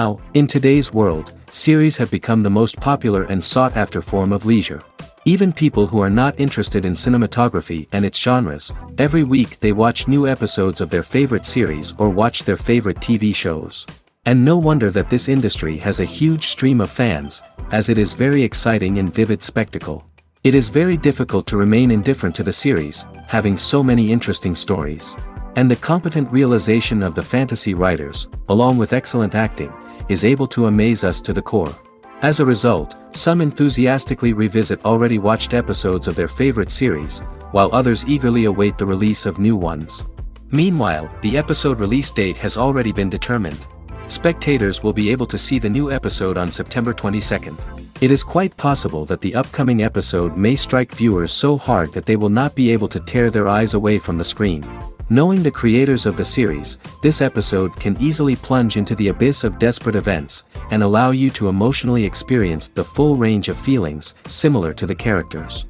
Now, in today's world, series have become the most popular and sought-after form of leisure. Even people who are not interested in cinematography and its genres, every week they watch new episodes of their favorite series or watch their favorite TV shows. And no wonder that this industry has a huge stream of fans, as it is very exciting and vivid spectacle. It is very difficult to remain indifferent to the series, having so many interesting stories. And the competent realization of the fantasy writers, along with excellent acting, is able to amaze us to the core. As a result, some enthusiastically revisit already watched episodes of their favorite series, while others eagerly await the release of new ones. Meanwhile, the episode release date has already been determined. Spectators will be able to see the new episode on September 22nd. It is quite possible that the upcoming episode may strike viewers so hard that they will not be able to tear their eyes away from the screen. Knowing the creators of the series, this episode can easily plunge into the abyss of desperate events, and allow you to emotionally experience the full range of feelings, similar to the characters.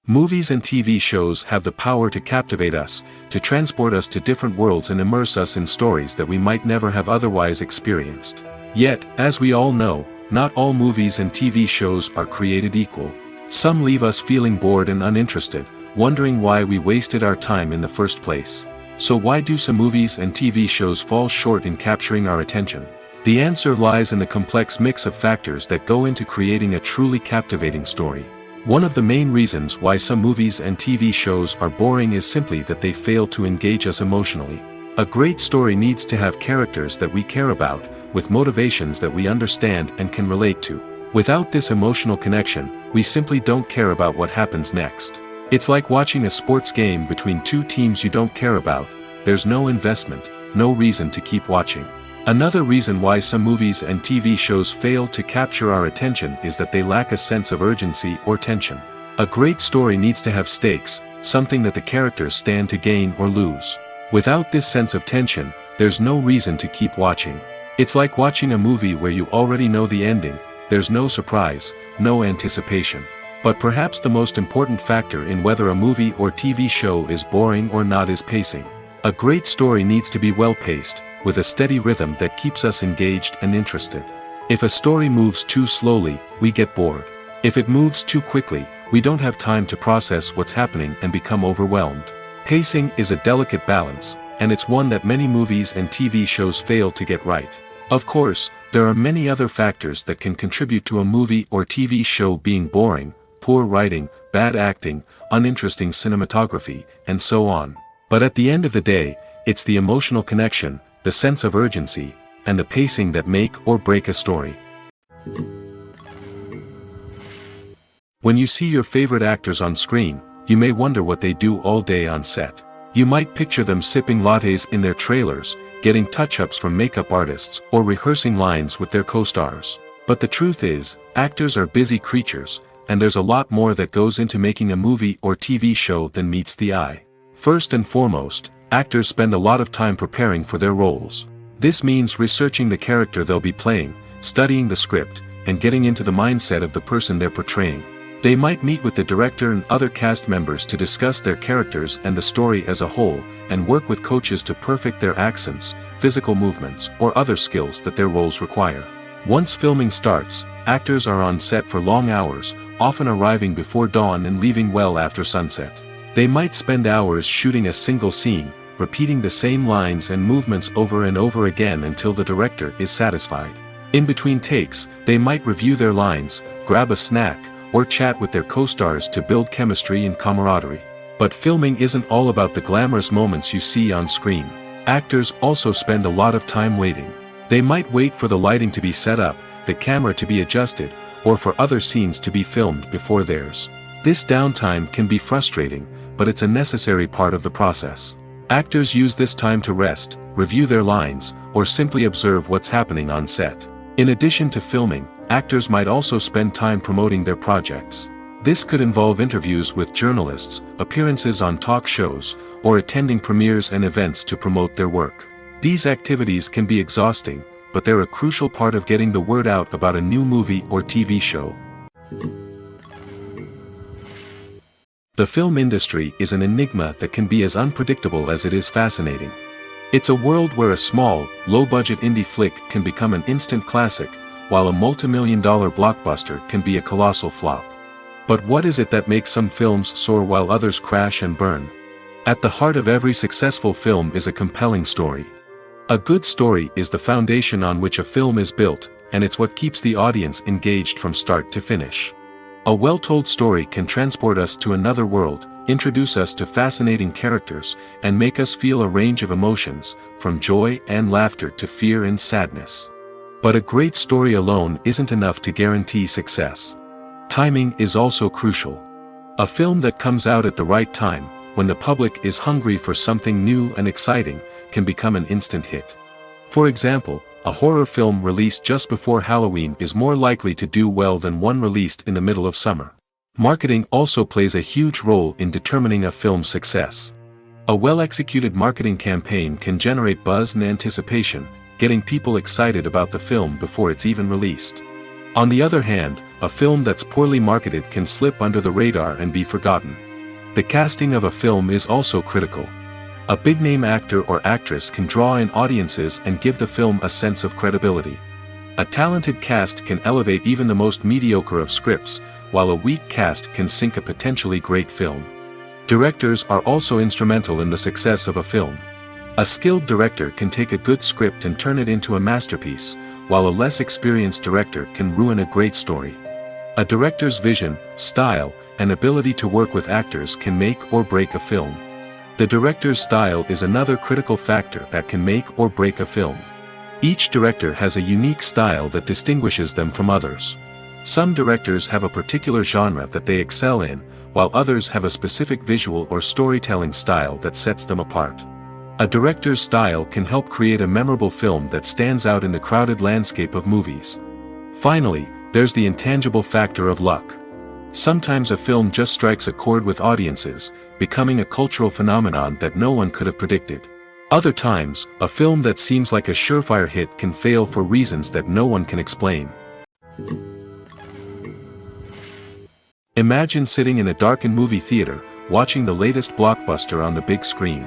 Movies and TV shows have the power to captivate us, to transport us to different worlds and immerse us in stories that we might never have otherwise experienced. Yet, as we all know, not all movies and TV shows are created equal. Some leave us feeling bored and uninterested, wondering why we wasted our time in the first place. So why do some movies and TV shows fall short in capturing our attention? The answer lies in the complex mix of factors that go into creating a truly captivating story. One of the main reasons why some movies and TV shows are boring is simply that they fail to engage us emotionally. A great story needs to have characters that we care about, with motivations that we understand and can relate to. Without this emotional connection, we simply don't care about what happens next. It's like watching a sports game between two teams you don't care about. There's no investment, no reason to keep watching. Another reason why some movies and TV shows fail to capture our attention is that they lack a sense of urgency or tension. A great story needs to have stakes, something that the characters stand to gain or lose. Without this sense of tension, there's no reason to keep watching. It's like watching a movie where you already know the ending, there's no surprise, no anticipation. But perhaps the most important factor in whether a movie or TV show is boring or not is pacing. A great story needs to be well-paced, with a steady rhythm that keeps us engaged and interested. If a story moves too slowly, we get bored. If it moves too quickly, we don't have time to process what's happening and become overwhelmed. Pacing is a delicate balance, and it's one that many movies and TV shows fail to get right. Of course, there are many other factors that can contribute to a movie or TV show being boring: poor writing, bad acting, uninteresting cinematography, and so on. But at the end of the day, it's the emotional connection, the sense of urgency, and the pacing that make or break a story. When you see your favorite actors on screen, you may wonder what they do all day on set. You might picture them sipping lattes in their trailers, getting touch-ups from makeup artists, or rehearsing lines with their co-stars. But the truth is, actors are busy creatures, and there's a lot more that goes into making a movie or TV show than meets the eye. First and foremost, actors spend a lot of time preparing for their roles. This means researching the character they'll be playing, studying the script, and getting into the mindset of the person they're portraying. They might meet with the director and other cast members to discuss their characters and the story as a whole, and work with coaches to perfect their accents, physical movements, or other skills that their roles require. Once filming starts, actors are on set for long hours, often arriving before dawn and leaving well after sunset. They might spend hours shooting a single scene, repeating the same lines and movements over and over again until the director is satisfied. In between takes, they might review their lines, grab a snack, or chat with their co-stars to build chemistry and camaraderie. But filming isn't all about the glamorous moments you see on screen. Actors also spend a lot of time waiting. They might wait for the lighting to be set up, the camera to be adjusted, or for other scenes to be filmed before theirs. This downtime can be frustrating, but it's a necessary part of the process. Actors use this time to rest, review their lines, or simply observe what's happening on set. In addition to filming, actors might also spend time promoting their projects. This could involve interviews with journalists, appearances on talk shows, or attending premieres and events to promote their work. These activities can be exhausting, but they're a crucial part of getting the word out about a new movie or TV show. The film industry is an enigma that can be as unpredictable as it is fascinating. It's a world where a small, low-budget indie flick can become an instant classic, while a multi-million-dollar blockbuster can be a colossal flop. But what is it that makes some films soar while others crash and burn? At the heart of every successful film is a compelling story. A good story is the foundation on which a film is built, and it's what keeps the audience engaged from start to finish. A well-told story can transport us to another world, introduce us to fascinating characters, and make us feel a range of emotions, from joy and laughter to fear and sadness. But a great story alone isn't enough to guarantee success. Timing is also crucial. A film that comes out at the right time, when the public is hungry for something new and exciting, can become an instant hit. For example, a horror film released just before Halloween is more likely to do well than one released in the middle of summer. Marketing also plays a huge role in determining a film's success. A well-executed marketing campaign can generate buzz and anticipation, getting people excited about the film before it's even released. On the other hand, a film that's poorly marketed can slip under the radar and be forgotten. The casting of a film is also critical. A big-name actor or actress can draw in audiences and give the film a sense of credibility. A talented cast can elevate even the most mediocre of scripts, while a weak cast can sink a potentially great film. Directors are also instrumental in the success of a film. A skilled director can take a good script and turn it into a masterpiece, while a less experienced director can ruin a great story. A director's vision, style, and ability to work with actors can make or break a film. The director's style is another critical factor that can make or break a film. Each director has a unique style that distinguishes them from others. Some directors have a particular genre that they excel in, while others have a specific visual or storytelling style that sets them apart. A director's style can help create a memorable film that stands out in the crowded landscape of movies. Finally, there's the intangible factor of luck. Sometimes a film just strikes a chord with audiences, becoming a cultural phenomenon that no one could have predicted. Other times, a film that seems like a surefire hit can fail for reasons that no one can explain. Imagine sitting in a darkened movie theater, watching the latest blockbuster on the big screen.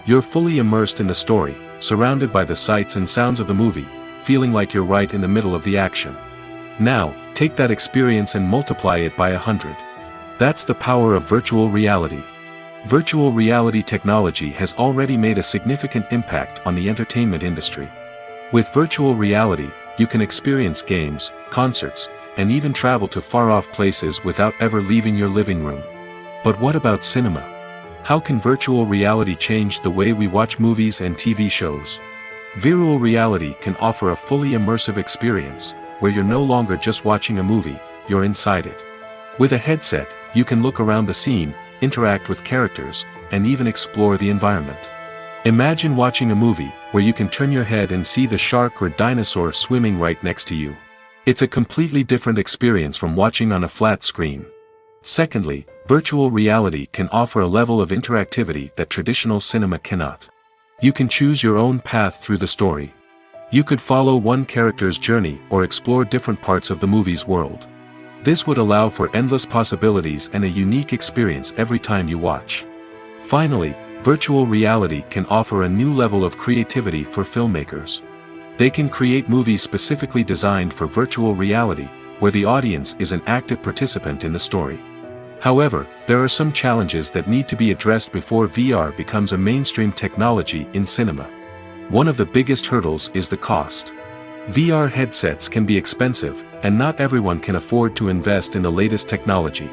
You're fully immersed in the story, surrounded by the sights and sounds of the movie, feeling like you're right in the middle of the action. Now, take that experience and multiply it by 100. That's the power of virtual reality. Virtual reality technology has already made a significant impact on the entertainment industry. With virtual reality, you can experience games, concerts, and even travel to far-off places without ever leaving your living room. But what about cinema? How can virtual reality change the way we watch movies and TV shows? Virtual reality can offer a fully immersive experience, where you're no longer just watching a movie, you're inside it. With a headset, you can look around the scene, interact with characters, and even explore the environment. Imagine watching a movie, where you can turn your head and see the shark or dinosaur swimming right next to you. It's a completely different experience from watching on a flat screen. Secondly, virtual reality can offer a level of interactivity that traditional cinema cannot. You can choose your own path through the story. You could follow one character's journey or explore different parts of the movie's world. This would allow for endless possibilities and a unique experience every time you watch. Finally, virtual reality can offer a new level of creativity for filmmakers. They can create movies specifically designed for virtual reality, where the audience is an active participant in the story. However, there are some challenges that need to be addressed before VR becomes a mainstream technology in cinema. One of the biggest hurdles is the cost. VR headsets can be expensive, and not everyone can afford to invest in the latest technology.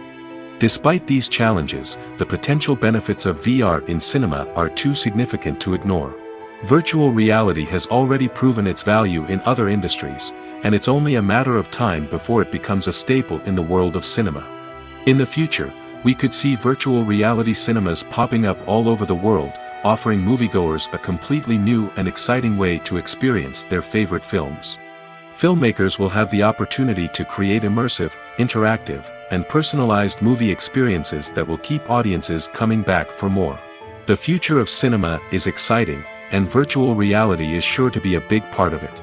Despite these challenges, the potential benefits of VR in cinema are too significant to ignore. Virtual reality has already proven its value in other industries, and it's only a matter of time before it becomes a staple in the world of cinema. In the future, we could see virtual reality cinemas popping up all over the world, offering moviegoers a completely new and exciting way to experience their favorite films. Filmmakers will have the opportunity to create immersive, interactive, and personalized movie experiences that will keep audiences coming back for more. The future of cinema is exciting, and virtual reality is sure to be a big part of it.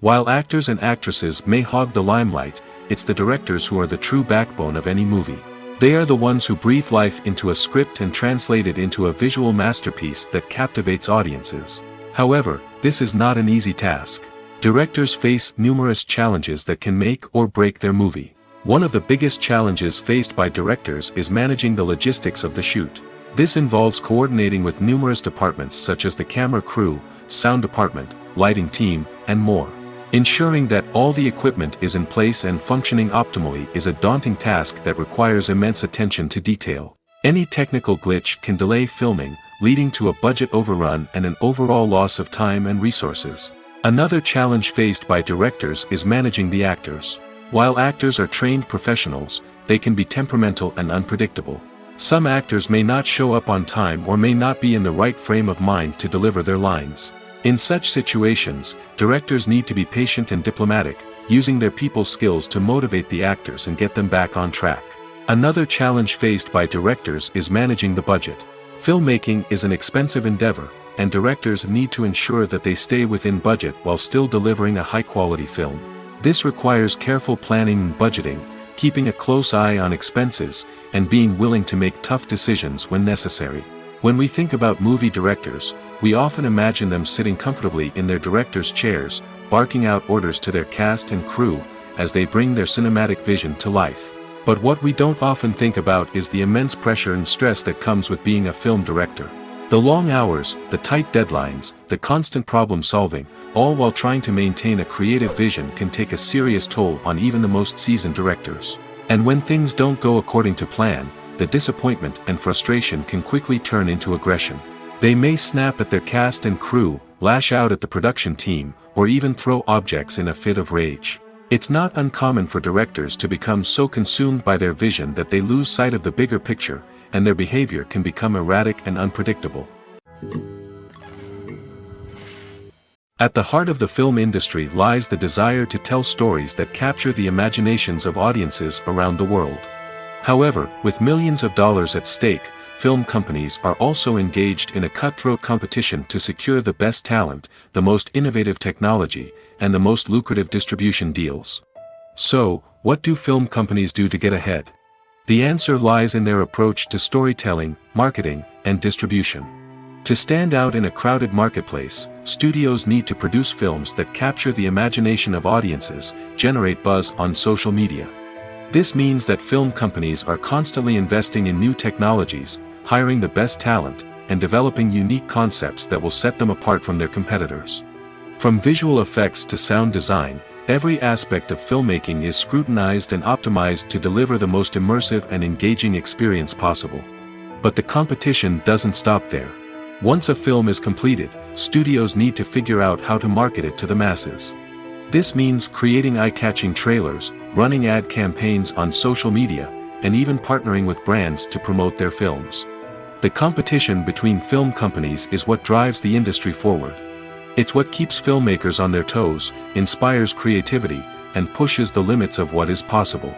While actors and actresses may hog the limelight, it's the directors who are the true backbone of any movie. They are the ones who breathe life into a script and translate it into a visual masterpiece that captivates audiences. However, this is not an easy task. Directors face numerous challenges that can make or break their movie. One of the biggest challenges faced by directors is managing the logistics of the shoot. This involves coordinating with numerous departments such as the camera crew, sound department, lighting team, and more. Ensuring that all the equipment is in place and functioning optimally is a daunting task that requires immense attention to detail. Any technical glitch can delay filming, leading to a budget overrun and an overall loss of time and resources. Another challenge faced by directors is managing the actors. While actors are trained professionals, they can be temperamental and unpredictable. Some actors may not show up on time or may not be in the right frame of mind to deliver their lines. In such situations, directors need to be patient and diplomatic, using their people skills to motivate the actors and get them back on track. Another challenge faced by directors is managing the budget. Filmmaking is an expensive endeavor, and directors need to ensure that they stay within budget while still delivering a high-quality film. This requires careful planning and budgeting, keeping a close eye on expenses, and being willing to make tough decisions when necessary. When we think about movie directors, we often imagine them sitting comfortably in their director's chairs, barking out orders to their cast and crew, as they bring their cinematic vision to life. But what we don't often think about is the immense pressure and stress that comes with being a film director. The long hours, the tight deadlines, the constant problem solving, all while trying to maintain a creative vision can take a serious toll on even the most seasoned directors. And when things don't go according to plan, the disappointment and frustration can quickly turn into aggression. They may snap at their cast and crew, lash out at the production team, or even throw objects in a fit of rage. It's not uncommon for directors to become so consumed by their vision that they lose sight of the bigger picture, and their behavior can become erratic and unpredictable. At the heart of the film industry lies the desire to tell stories that capture the imaginations of audiences around the world. However, with millions of dollars at stake, film companies are also engaged in a cutthroat competition to secure the best talent, the most innovative technology, and the most lucrative distribution deals. So, what do film companies do to get ahead? The answer lies in their approach to storytelling, marketing, and distribution. To stand out in a crowded marketplace, studios need to produce films that capture the imagination of audiences, generate buzz on social media. This means that film companies are constantly investing in new technologies, hiring the best talent, and developing unique concepts that will set them apart from their competitors. From visual effects to sound design, every aspect of filmmaking is scrutinized and optimized to deliver the most immersive and engaging experience possible. But the competition doesn't stop there. Once a film is completed, studios need to figure out how to market it to the masses. This means creating eye-catching trailers, running ad campaigns on social media, and even partnering with brands to promote their films. The competition between film companies is what drives the industry forward. It's what keeps filmmakers on their toes, inspires creativity, and pushes the limits of what is possible.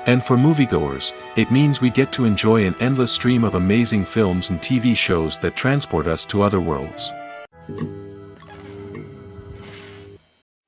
And for moviegoers, it means we get to enjoy an endless stream of amazing films and TV shows that transport us to other worlds.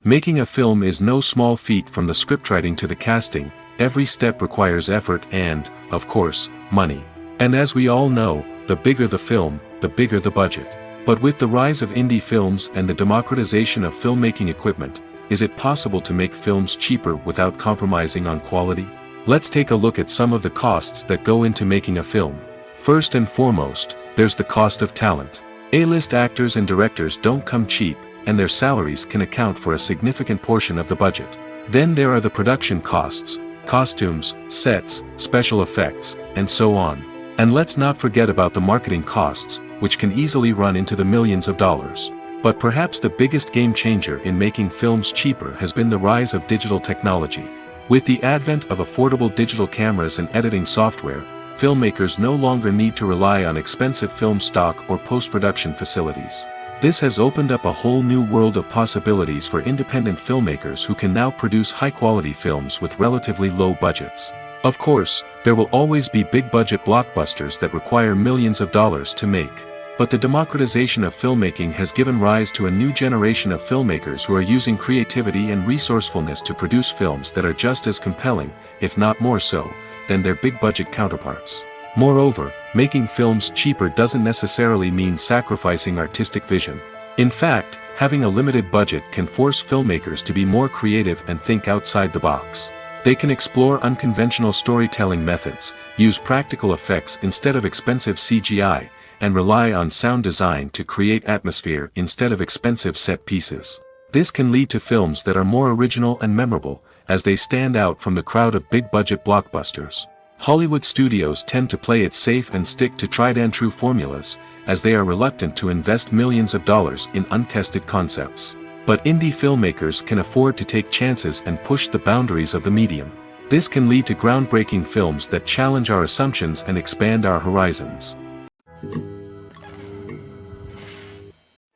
Making a film is no small feat. From the scriptwriting to the casting, every step requires effort and, of course, money. And as we all know, the bigger the film, the bigger the budget. But with the rise of indie films and the democratization of filmmaking equipment, is it possible to make films cheaper without compromising on quality? Let's take a look at some of the costs that go into making a film. First and foremost, there's the cost of talent. A-list actors and directors don't come cheap, and their salaries can account for a significant portion of the budget. Then there are the production costs, costumes, sets, special effects, and so on. And let's not forget about the marketing costs, which can easily run into the millions of dollars. But perhaps the biggest game changer in making films cheaper has been the rise of digital technology. With the advent of affordable digital cameras and editing software, filmmakers no longer need to rely on expensive film stock or post-production facilities. This has opened up a whole new world of possibilities for independent filmmakers who can now produce high-quality films with relatively low budgets. Of course, there will always be big-budget blockbusters that require millions of dollars to make. But the democratization of filmmaking has given rise to a new generation of filmmakers who are using creativity and resourcefulness to produce films that are just as compelling, if not more so, than their big-budget counterparts. Moreover, making films cheaper doesn't necessarily mean sacrificing artistic vision. In fact, having a limited budget can force filmmakers to be more creative and think outside the box. They can explore unconventional storytelling methods, use practical effects instead of expensive CGI, and rely on sound design to create atmosphere instead of expensive set pieces. This can lead to films that are more original and memorable, as they stand out from the crowd of big-budget blockbusters. Hollywood studios tend to play it safe and stick to tried-and-true formulas, as they are reluctant to invest millions of dollars in untested concepts. But indie filmmakers can afford to take chances and push the boundaries of the medium. This can lead to groundbreaking films that challenge our assumptions and expand our horizons.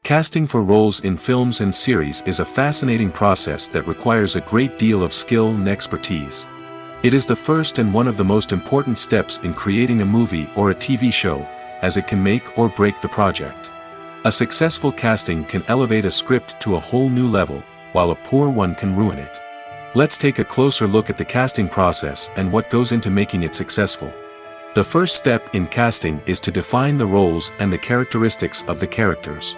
Casting for roles in films and series is a fascinating process that requires a great deal of skill and expertise. It is the first and one of the most important steps in creating a movie or a TV show, as it can make or break the project. A successful casting can elevate a script to a whole new level, while a poor one can ruin it. Let's take a closer look at the casting process and what goes into making it successful. The first step in casting is to define the roles and the characteristics of the characters.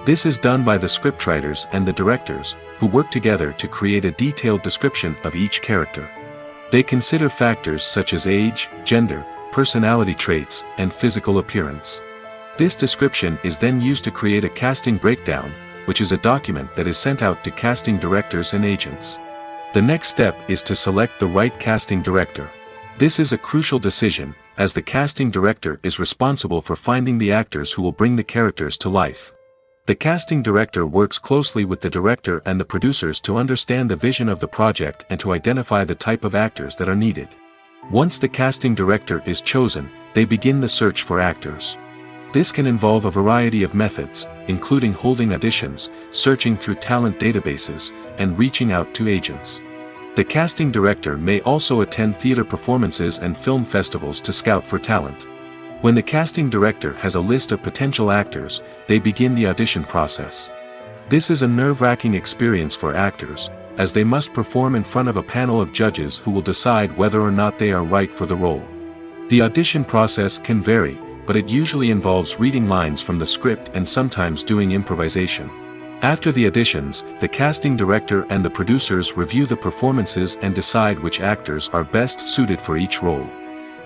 This is done by the scriptwriters and the directors, who work together to create a detailed description of each character. They consider factors such as age, gender, personality traits, and physical appearance. This description is then used to create a casting breakdown, which is a document that is sent out to casting directors and agents. The next step is to select the right casting director. This is a crucial decision, as the casting director is responsible for finding the actors who will bring the characters to life. The casting director works closely with the director and the producers to understand the vision of the project and to identify the type of actors that are needed. Once the casting director is chosen, they begin the search for actors. This can involve a variety of methods, including holding auditions, searching through talent databases, and reaching out to agents. The casting director may also attend theater performances and film festivals to scout for talent. When the casting director has a list of potential actors, they begin the audition process. This is a nerve-wracking experience for actors, as they must perform in front of a panel of judges who will decide whether or not they are right for the role. The audition process can vary, but it usually involves reading lines from the script and sometimes doing improvisation. After the auditions, the casting director and the producers review the performances and decide which actors are best suited for each role.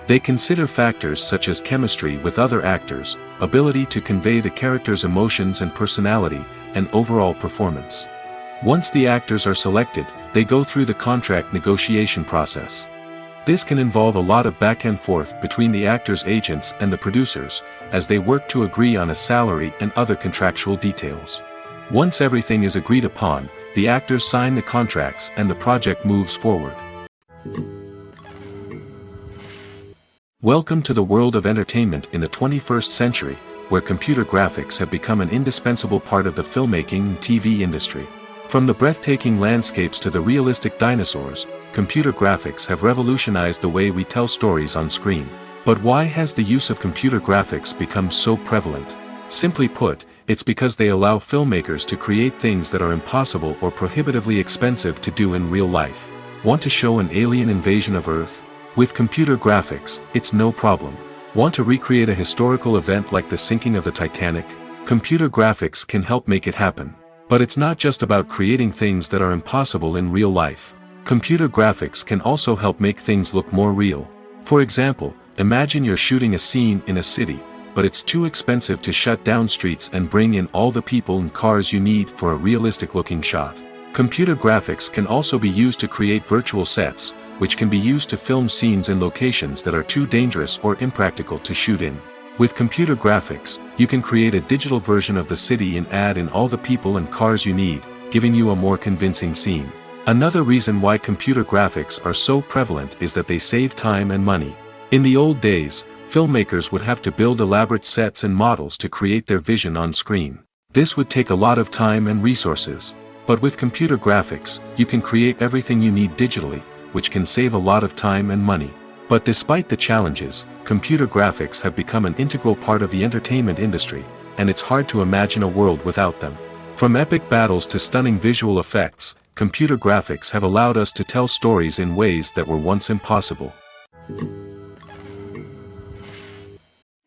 They consider factors such as chemistry with other actors, ability to convey the character's emotions and personality, and overall performance. Once the actors are selected, they go through the contract negotiation process. This can involve a lot of back and forth between the actors' agents and the producers, as they work to agree on a salary and other contractual details. Once everything is agreed upon, the actors sign the contracts and the project moves forward. Welcome to the world of entertainment in the 21st century, where computer graphics have become an indispensable part of the filmmaking and TV industry. From the breathtaking landscapes to the realistic dinosaurs, computer graphics have revolutionized the way we tell stories on screen. But why has the use of computer graphics become so prevalent? Simply put, it's because they allow filmmakers to create things that are impossible or prohibitively expensive to do in real life. Want to show an alien invasion of Earth? With computer graphics, it's no problem. Want to recreate a historical event like the sinking of the Titanic? Computer graphics can help make it happen. But it's not just about creating things that are impossible in real life. Computer graphics can also help make things look more real. For example, imagine you're shooting a scene in a city, but it's too expensive to shut down streets and bring in all the people and cars you need for a realistic-looking shot. Computer graphics can also be used to create virtual sets, which can be used to film scenes in locations that are too dangerous or impractical to shoot in. With computer graphics, you can create a digital version of the city and add in all the people and cars you need, giving you a more convincing scene. Another reason why computer graphics are so prevalent is that they save time and money. In the old days, filmmakers would have to build elaborate sets and models to create their vision on screen. This would take a lot of time and resources. But with computer graphics, you can create everything you need digitally, which can save a lot of time and money. But despite the challenges, computer graphics have become an integral part of the entertainment industry, and it's hard to imagine a world without them. From epic battles to stunning visual effects, computer graphics have allowed us to tell stories in ways that were once impossible.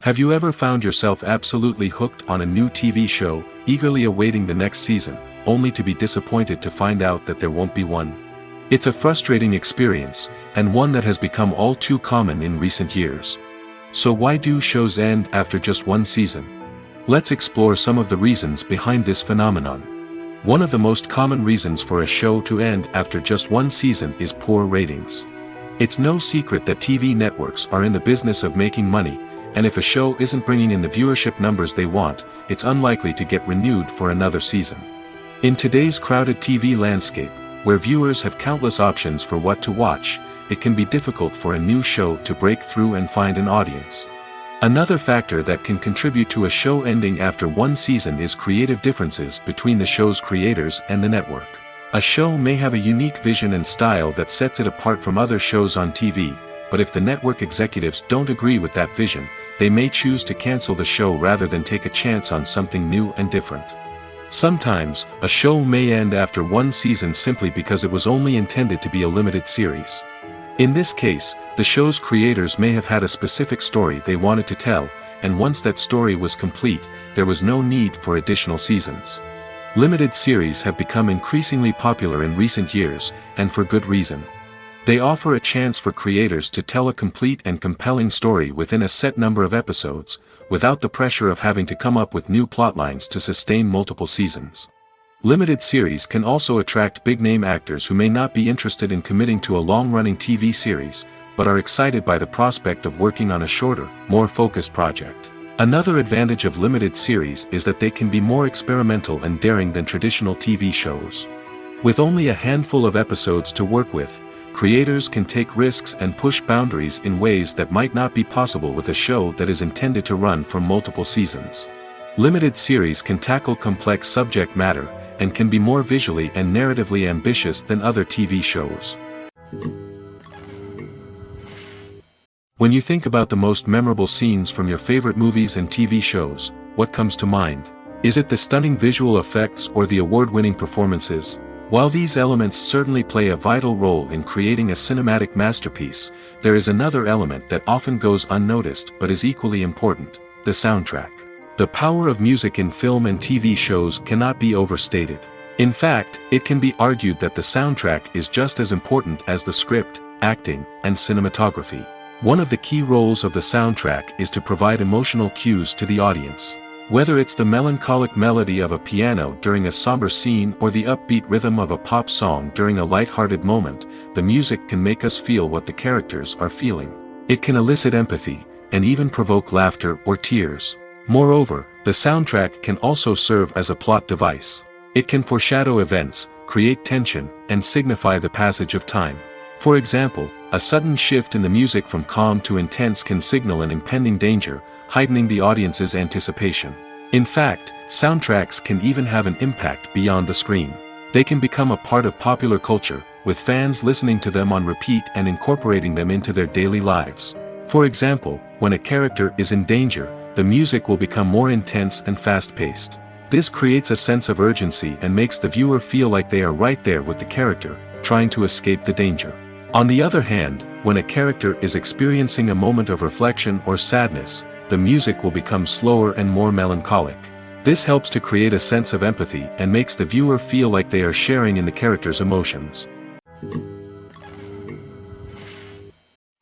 Have you ever found yourself absolutely hooked on a new TV show, eagerly awaiting the next season, only to be disappointed to find out that there won't be one? It's a frustrating experience, and one that has become all too common in recent years. So why do shows end after just one season? Let's explore some of the reasons behind this phenomenon. One of the most common reasons for a show to end after just one season is poor ratings. It's no secret that TV networks are in the business of making money, and if a show isn't bringing in the viewership numbers they want, it's unlikely to get renewed for another season. In today's crowded TV landscape, where viewers have countless options for what to watch, it can be difficult for a new show to break through and find an audience. Another factor that can contribute to a show ending after one season is creative differences between the show's creators and the network. A show may have a unique vision and style that sets it apart from other shows on TV, but if the network executives don't agree with that vision, they may choose to cancel the show rather than take a chance on something new and different. Sometimes, a show may end after one season simply because it was only intended to be a limited series. In this case, the show's creators may have had a specific story they wanted to tell, and once that story was complete, there was no need for additional seasons. Limited series have become increasingly popular in recent years, and for good reason. They offer a chance for creators to tell a complete and compelling story within a set number of episodes, without the pressure of having to come up with new plotlines to sustain multiple seasons. Limited series can also attract big-name actors who may not be interested in committing to a long-running TV series, but are excited by the prospect of working on a shorter, more focused project. Another advantage of limited series is that they can be more experimental and daring than traditional TV shows. With only a handful of episodes to work with, creators can take risks and push boundaries in ways that might not be possible with a show that is intended to run for multiple seasons. Limited series can tackle complex subject matter, and can be more visually and narratively ambitious than other TV shows. When you think about the most memorable scenes from your favorite movies and TV shows, what comes to mind? Is it the stunning visual effects or the award-winning performances? While these elements certainly play a vital role in creating a cinematic masterpiece, there is another element that often goes unnoticed but is equally important: the soundtrack. The power of music in film and TV shows cannot be overstated. In fact, it can be argued that the soundtrack is just as important as the script, acting, and cinematography. One of the key roles of the soundtrack is to provide emotional cues to the audience. Whether it's the melancholic melody of a piano during a somber scene or the upbeat rhythm of a pop song during a light-hearted moment, the music can make us feel what the characters are feeling. It can elicit empathy, and even provoke laughter or tears. Moreover, the soundtrack can also serve as a plot device. It can foreshadow events, create tension, and signify the passage of time. For example, a sudden shift in the music from calm to intense can signal an impending danger, heightening the audience's anticipation. In fact, soundtracks can even have an impact beyond the screen. They can become a part of popular culture, with fans listening to them on repeat and incorporating them into their daily lives. For example, when a character is in danger, the music will become more intense and fast-paced. This creates a sense of urgency and makes the viewer feel like they are right there with the character, trying to escape the danger. On the other hand, when a character is experiencing a moment of reflection or sadness, the music will become slower and more melancholic. This helps to create a sense of empathy and makes the viewer feel like they are sharing in the character's emotions.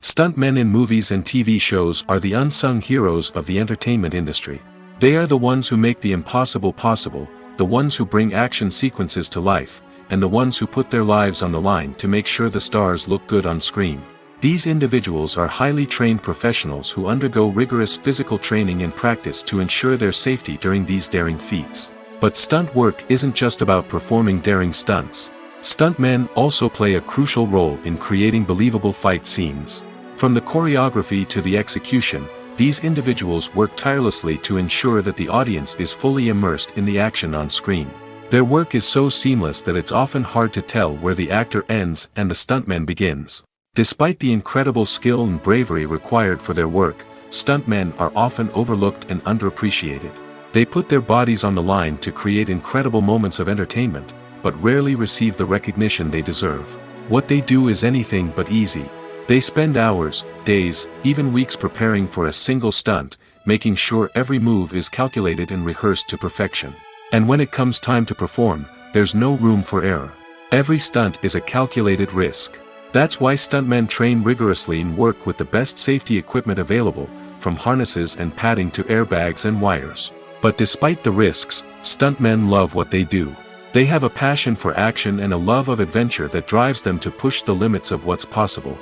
Stuntmen in movies and TV shows are the unsung heroes of the entertainment industry. They are the ones who make the impossible possible, the ones who bring action sequences to life, and the ones who put their lives on the line to make sure the stars look good on screen. These individuals are highly trained professionals who undergo rigorous physical training and practice to ensure their safety during these daring feats. But stunt work isn't just about performing daring stunts. Stuntmen also play a crucial role in creating believable fight scenes. From the choreography to the execution, these individuals work tirelessly to ensure that the audience is fully immersed in the action on screen. Their work is so seamless that it's often hard to tell where the actor ends and the stuntman begins. Despite the incredible skill and bravery required for their work, stuntmen are often overlooked and underappreciated. They put their bodies on the line to create incredible moments of entertainment, but rarely receive the recognition they deserve. What they do is anything but easy. They spend hours, days, even weeks preparing for a single stunt, making sure every move is calculated and rehearsed to perfection. And when it comes time to perform, there's no room for error. Every stunt is a calculated risk. That's why stuntmen train rigorously and work with the best safety equipment available, from harnesses and padding to airbags and wires. But despite the risks, stuntmen love what they do. They have a passion for action and a love of adventure that drives them to push the limits of what's possible.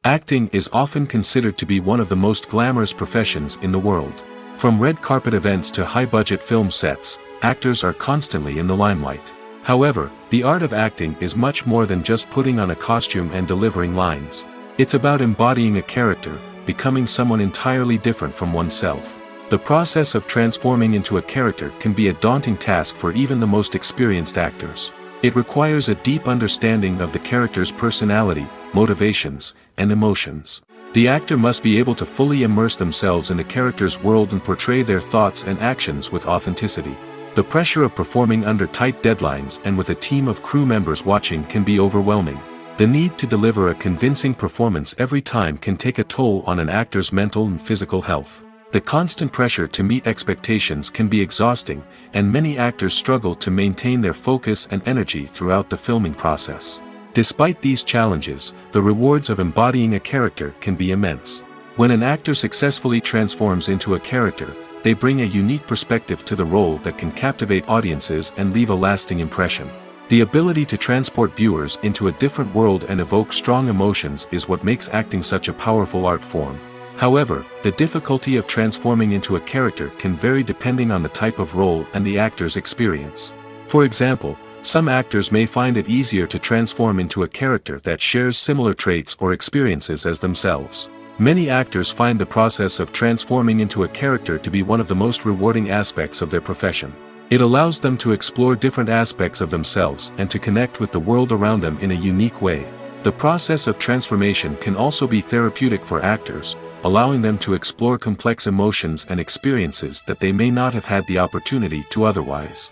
Acting is often considered to be one of the most glamorous professions in the world. From red carpet events to high-budget film sets, actors are constantly in the limelight. However, the art of acting is much more than just putting on a costume and delivering lines. It's about embodying a character, becoming someone entirely different from oneself. The process of transforming into a character can be a daunting task for even the most experienced actors. It requires a deep understanding of the character's personality, motivations, and emotions. The actor must be able to fully immerse themselves in the character's world and portray their thoughts and actions with authenticity. The pressure of performing under tight deadlines and with a team of crew members watching can be overwhelming. The need to deliver a convincing performance every time can take a toll on an actor's mental and physical health. The constant pressure to meet expectations can be exhausting, and many actors struggle to maintain their focus and energy throughout the filming process. Despite these challenges, the rewards of embodying a character can be immense. When an actor successfully transforms into a character, they bring a unique perspective to the role that can captivate audiences and leave a lasting impression. The ability to transport viewers into a different world and evoke strong emotions is what makes acting such a powerful art form. However, the difficulty of transforming into a character can vary depending on the type of role and the actor's experience. For example, some actors may find it easier to transform into a character that shares similar traits or experiences as themselves. Many actors find the process of transforming into a character to be one of the most rewarding aspects of their profession. It allows them to explore different aspects of themselves and to connect with the world around them in a unique way. The process of transformation can also be therapeutic for actors, allowing them to explore complex emotions and experiences that they may not have had the opportunity to otherwise.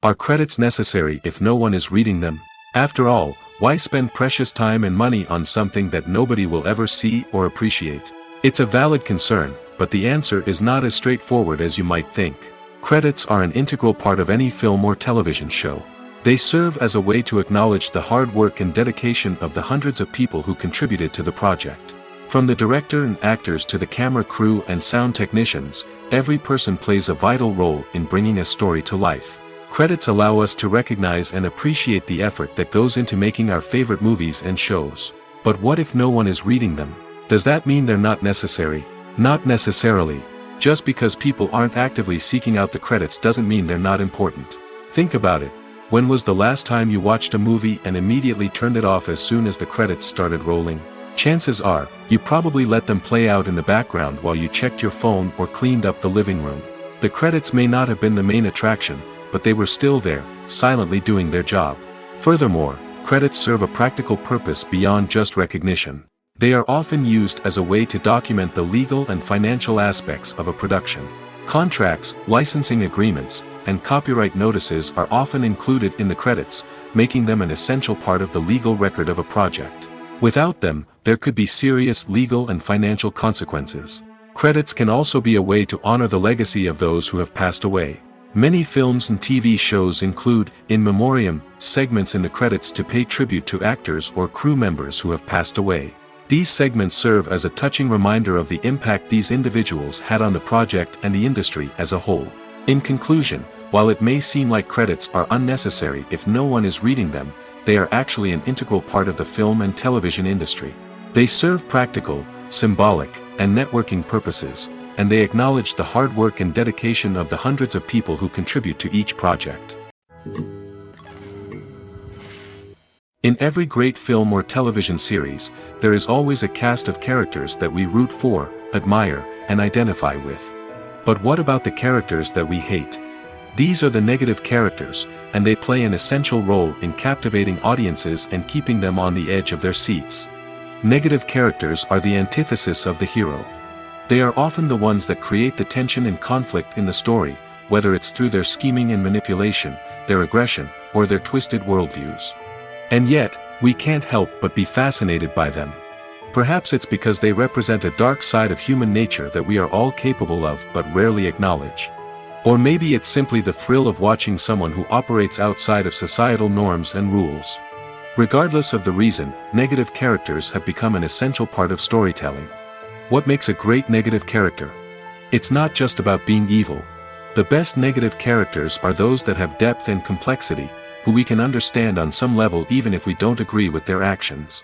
Are credits necessary if no one is reading them? After all, why spend precious time and money on something that nobody will ever see or appreciate? It's a valid concern, but the answer is not as straightforward as you might think. Credits are an integral part of any film or television show. They serve as a way to acknowledge the hard work and dedication of the hundreds of people who contributed to the project. From the director and actors to the camera crew and sound technicians, every person plays a vital role in bringing a story to life. Credits allow us to recognize and appreciate the effort that goes into making our favorite movies and shows. But what if no one is reading them? Does that mean they're not necessary? Not necessarily. Just because people aren't actively seeking out the credits doesn't mean they're not important. Think about it. When was the last time you watched a movie and immediately turned it off as soon as the credits started rolling? Chances are, you probably let them play out in the background while you checked your phone or cleaned up the living room. The credits may not have been the main attraction, but they were still there, silently doing their job. Furthermore, credits serve a practical purpose beyond just recognition. They are often used as a way to document the legal and financial aspects of a production. Contracts, licensing agreements, and copyright notices are often included in the credits, making them an essential part of the legal record of a project. Without them, there could be serious legal and financial consequences. Credits can also be a way to honor the legacy of those who have passed away. Many films and TV shows include, in memoriam, segments in the credits to pay tribute to actors or crew members who have passed away. These segments serve as a touching reminder of the impact these individuals had on the project and the industry as a whole. In conclusion, while it may seem like credits are unnecessary if no one is reading them, they are actually an integral part of the film and television industry. They serve practical, symbolic, and networking purposes, and they acknowledge the hard work and dedication of the hundreds of people who contribute to each project. In every great film or television series, there is always a cast of characters that we root for, admire, and identify with. But what about the characters that we hate? These are the negative characters, and they play an essential role in captivating audiences and keeping them on the edge of their seats. Negative characters are the antithesis of the hero. They are often the ones that create the tension and conflict in the story, whether it's through their scheming and manipulation, their aggression, or their twisted worldviews. And yet, we can't help but be fascinated by them. Perhaps it's because they represent a dark side of human nature that we are all capable of but rarely acknowledge. Or maybe it's simply the thrill of watching someone who operates outside of societal norms and rules. Regardless of the reason, negative characters have become an essential part of storytelling. What makes a great negative character? It's not just about being evil. The best negative characters are those that have depth and complexity, who we can understand on some level even if we don't agree with their actions.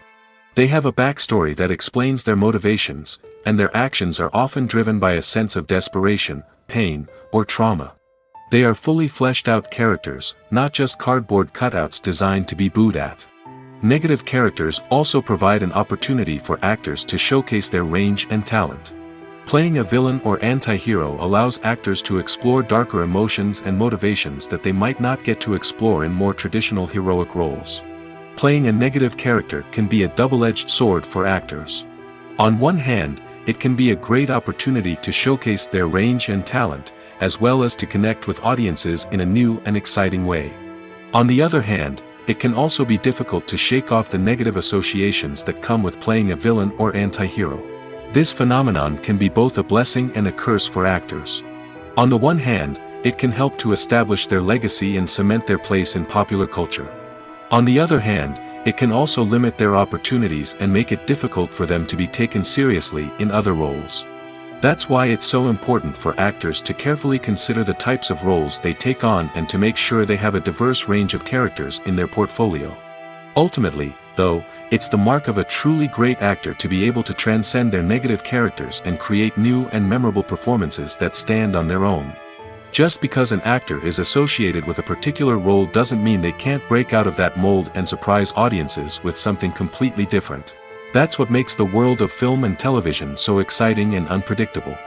They have a backstory that explains their motivations, and their actions are often driven by a sense of desperation, pain, or trauma. They are fully fleshed out characters, not just cardboard cutouts designed to be booed at. Negative characters also provide an opportunity for actors to showcase their range and talent. Playing a villain or anti-hero allows actors to explore darker emotions and motivations that they might not get to explore in more traditional heroic roles. Playing a negative character can be a double-edged sword for actors. On one hand, it can be a great opportunity to showcase their range and talent, as well as to connect with audiences in a new and exciting way. On the other hand, it can also be difficult to shake off the negative associations that come with playing a villain or anti-hero. This phenomenon can be both a blessing and a curse for actors. On the one hand, it can help to establish their legacy and cement their place in popular culture. On the other hand, it can also limit their opportunities and make it difficult for them to be taken seriously in other roles. That's why it's so important for actors to carefully consider the types of roles they take on and to make sure they have a diverse range of characters in their portfolio. Ultimately, though, it's the mark of a truly great actor to be able to transcend their negative characters and create new and memorable performances that stand on their own. Just because an actor is associated with a particular role doesn't mean they can't break out of that mold and surprise audiences with something completely different. That's what makes the world of film and television so exciting and unpredictable.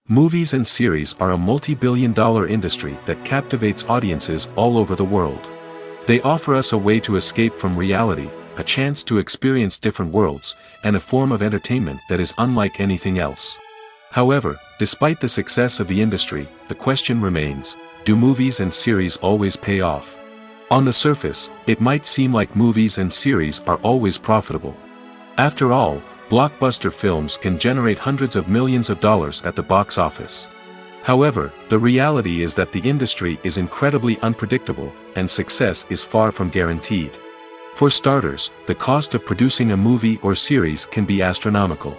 Movies and series are a multi-billion-dollar industry that captivates audiences all over the world. They offer us a way to escape from reality, a chance to experience different worlds, and a form of entertainment that is unlike anything else. However, despite the success of the industry, the question remains, do movies and series always pay off? On the surface, it might seem like movies and series are always profitable. After all, blockbuster films can generate hundreds of millions of dollars at the box office. However, the reality is that the industry is incredibly unpredictable, and success is far from guaranteed. For starters, the cost of producing a movie or series can be astronomical.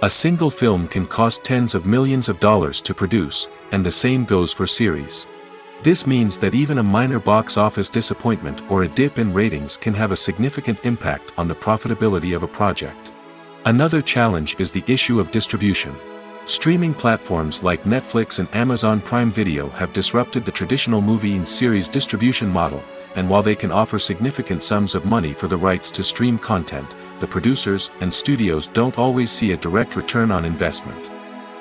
A single film can cost tens of millions of dollars to produce, and the same goes for series. This means that even a minor box office disappointment or a dip in ratings can have a significant impact on the profitability of a project. Another challenge is the issue of distribution. Streaming platforms like Netflix and Amazon Prime Video have disrupted the traditional movie and series distribution model, and while they can offer significant sums of money for the rights to stream content, the producers and studios don't always see a direct return on investment.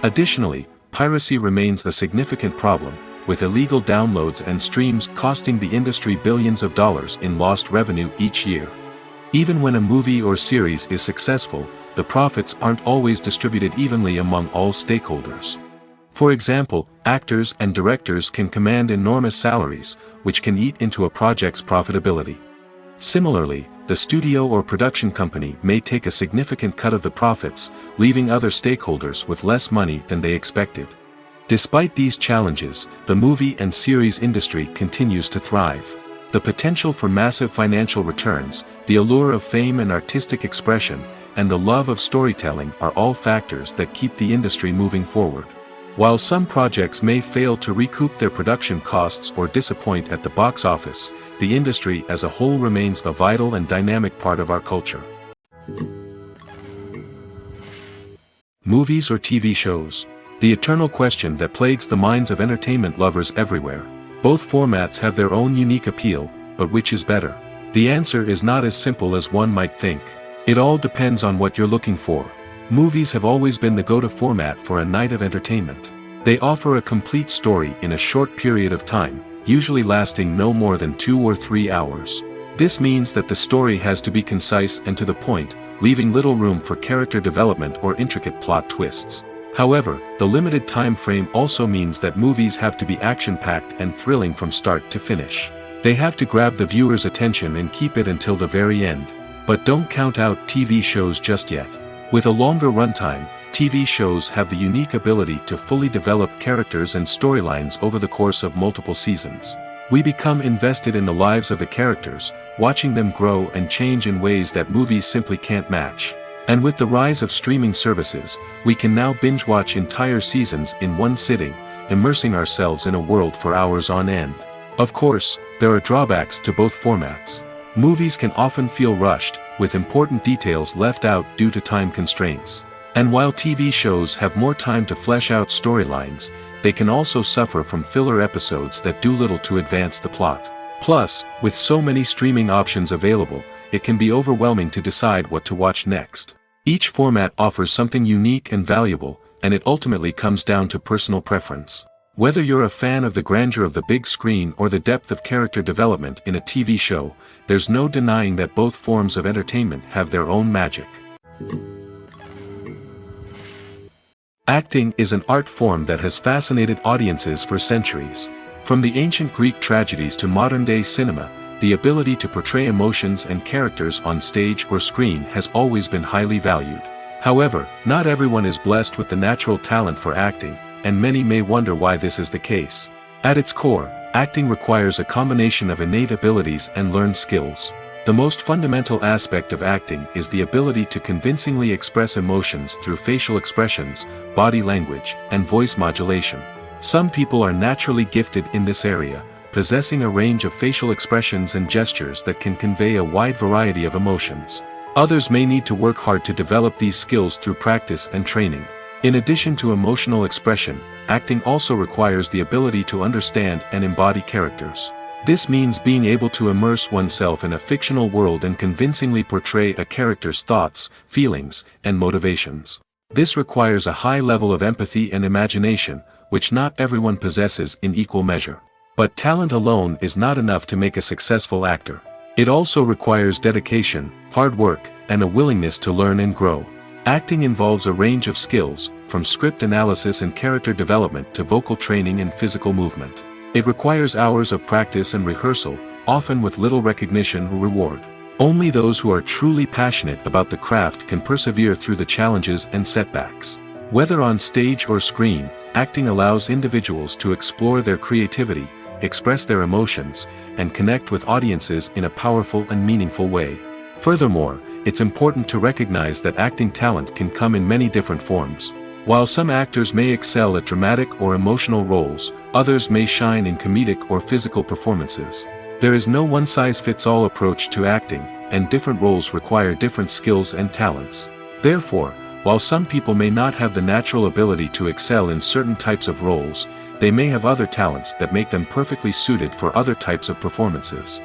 Additionally, piracy remains a significant problem, with illegal downloads and streams costing the industry billions of dollars in lost revenue each year. Even when a movie or series is successful, the profits aren't always distributed evenly among all stakeholders. For example, actors and directors can command enormous salaries, which can eat into a project's profitability. Similarly, the studio or production company may take a significant cut of the profits, leaving other stakeholders with less money than they expected. Despite these challenges, the movie and series industry continues to thrive. The potential for massive financial returns, the allure of fame and artistic expression, and the love of storytelling are all factors that keep the industry moving forward. While some projects may fail to recoup their production costs or disappoint at the box office, the industry as a whole remains a vital and dynamic part of our culture. Movies or TV shows? The eternal question that plagues the minds of entertainment lovers everywhere. Both formats have their own unique appeal, but which is better? The answer is not as simple as one might think. It all depends on what you're looking for. Movies have always been the go-to format for a night of entertainment. They offer a complete story in a short period of time, usually lasting no more than 2 or 3 hours. This means that the story has to be concise and to the point, leaving little room for character development or intricate plot twists. However, the limited time frame also means that movies have to be action-packed and thrilling from start to finish. They have to grab the viewer's attention and keep it until the very end. But don't count out TV shows just yet. With a longer runtime, TV shows have the unique ability to fully develop characters and storylines over the course of multiple seasons. We become invested in the lives of the characters, watching them grow and change in ways that movies simply can't match. And with the rise of streaming services, we can now binge-watch entire seasons in one sitting, immersing ourselves in a world for hours on end. Of course, there are drawbacks to both formats. Movies can often feel rushed, with important details left out due to time constraints. And while TV shows have more time to flesh out storylines, they can also suffer from filler episodes that do little to advance the plot. Plus, with so many streaming options available, it can be overwhelming to decide what to watch next. Each format offers something unique and valuable, and it ultimately comes down to personal preference. Whether you're a fan of the grandeur of the big screen or the depth of character development in a TV show, there's no denying that both forms of entertainment have their own magic. Acting is an art form that has fascinated audiences for centuries. From the ancient Greek tragedies to modern-day cinema, the ability to portray emotions and characters on stage or screen has always been highly valued. However, not everyone is blessed with the natural talent for acting, and many may wonder why this is the case. At its core, acting requires a combination of innate abilities and learned skills. The most fundamental aspect of acting is the ability to convincingly express emotions through facial expressions, body language, and voice modulation. Some people are naturally gifted in this area, possessing a range of facial expressions and gestures that can convey a wide variety of emotions. Others may need to work hard to develop these skills through practice and training. In addition to emotional expression, acting also requires the ability to understand and embody characters. This means being able to immerse oneself in a fictional world and convincingly portray a character's thoughts, feelings, and motivations. This requires a high level of empathy and imagination, which not everyone possesses in equal measure. But talent alone is not enough to make a successful actor. It also requires dedication, hard work, and a willingness to learn and grow. Acting involves a range of skills, from script analysis and character development to vocal training and physical movement. It requires hours of practice and rehearsal, often with little recognition or reward. Only those who are truly passionate about the craft can persevere through the challenges and setbacks. Whether on stage or screen, acting allows individuals to explore their creativity, express their emotions, and connect with audiences in a powerful and meaningful way. Furthermore, it's important to recognize that acting talent can come in many different forms. While some actors may excel at dramatic or emotional roles, others may shine in comedic or physical performances. There is no one-size-fits-all approach to acting, and different roles require different skills and talents. Therefore, while some people may not have the natural ability to excel in certain types of roles, they may have other talents that make them perfectly suited for other types of performances.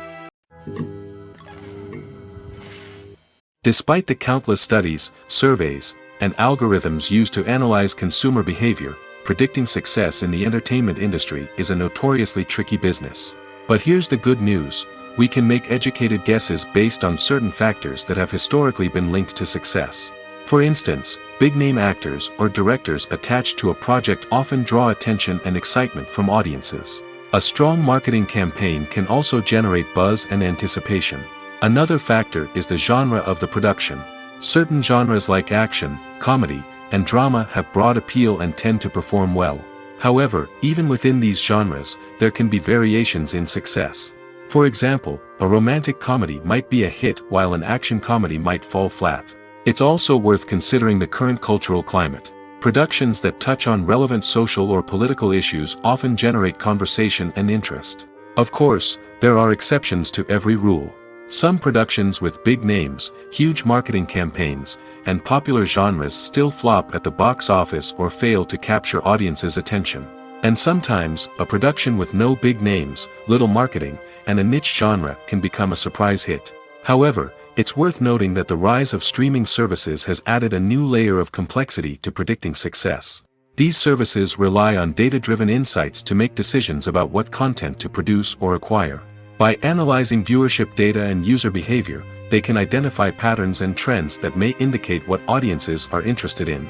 Despite the countless studies, surveys, and algorithms used to analyze consumer behavior, predicting success in the entertainment industry is a notoriously tricky business. But here's the good news: we can make educated guesses based on certain factors that have historically been linked to success. For instance, big-name actors or directors attached to a project often draw attention and excitement from audiences. A strong marketing campaign can also generate buzz and anticipation. Another factor is the genre of the production. Certain genres like action, comedy, and drama have broad appeal and tend to perform well. However, even within these genres, there can be variations in success. For example, a romantic comedy might be a hit while an action comedy might fall flat. It's also worth considering the current cultural climate. Productions that touch on relevant social or political issues often generate conversation and interest. Of course, there are exceptions to every rule. Some productions with big names, huge marketing campaigns, and popular genres still flop at the box office or fail to capture audiences' attention. And sometimes, a production with no big names, little marketing, and a niche genre can become a surprise hit. However, it's worth noting that the rise of streaming services has added a new layer of complexity to predicting success. These services rely on data-driven insights to make decisions about what content to produce or acquire. By analyzing viewership data and user behavior, they can identify patterns and trends that may indicate what audiences are interested in.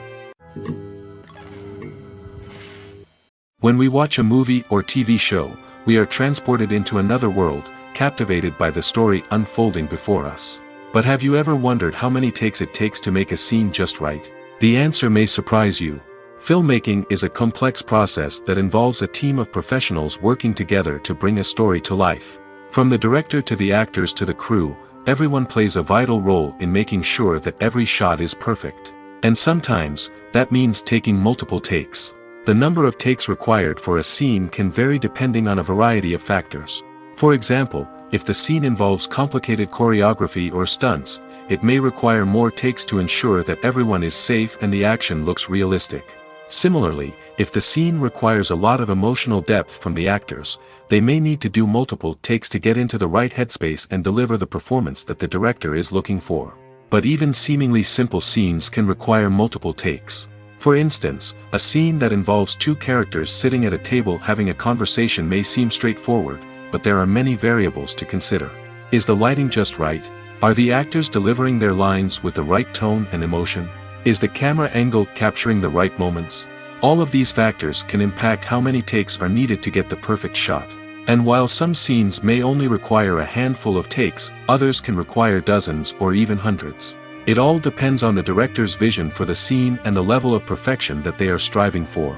When we watch a movie or TV show, we are transported into another world, captivated by the story unfolding before us. But have you ever wondered how many takes it takes to make a scene just right? The answer may surprise you. Filmmaking is a complex process that involves a team of professionals working together to bring a story to life. From the director to the actors to the crew, everyone plays a vital role in making sure that every shot is perfect. And sometimes, that means taking multiple takes. The number of takes required for a scene can vary depending on a variety of factors. For example, if the scene involves complicated choreography or stunts, it may require more takes to ensure that everyone is safe and the action looks realistic. Similarly, if the scene requires a lot of emotional depth from the actors, they may need to do multiple takes to get into the right headspace and deliver the performance that the director is looking for. But even seemingly simple scenes can require multiple takes. For instance, a scene that involves two characters sitting at a table having a conversation may seem straightforward, but there are many variables to consider. Is the lighting just right? Are the actors delivering their lines with the right tone and emotion? Is the camera angle capturing the right moments? All of these factors can impact how many takes are needed to get the perfect shot. And while some scenes may only require a handful of takes, others can require dozens or even hundreds. It all depends on the director's vision for the scene and the level of perfection that they are striving for.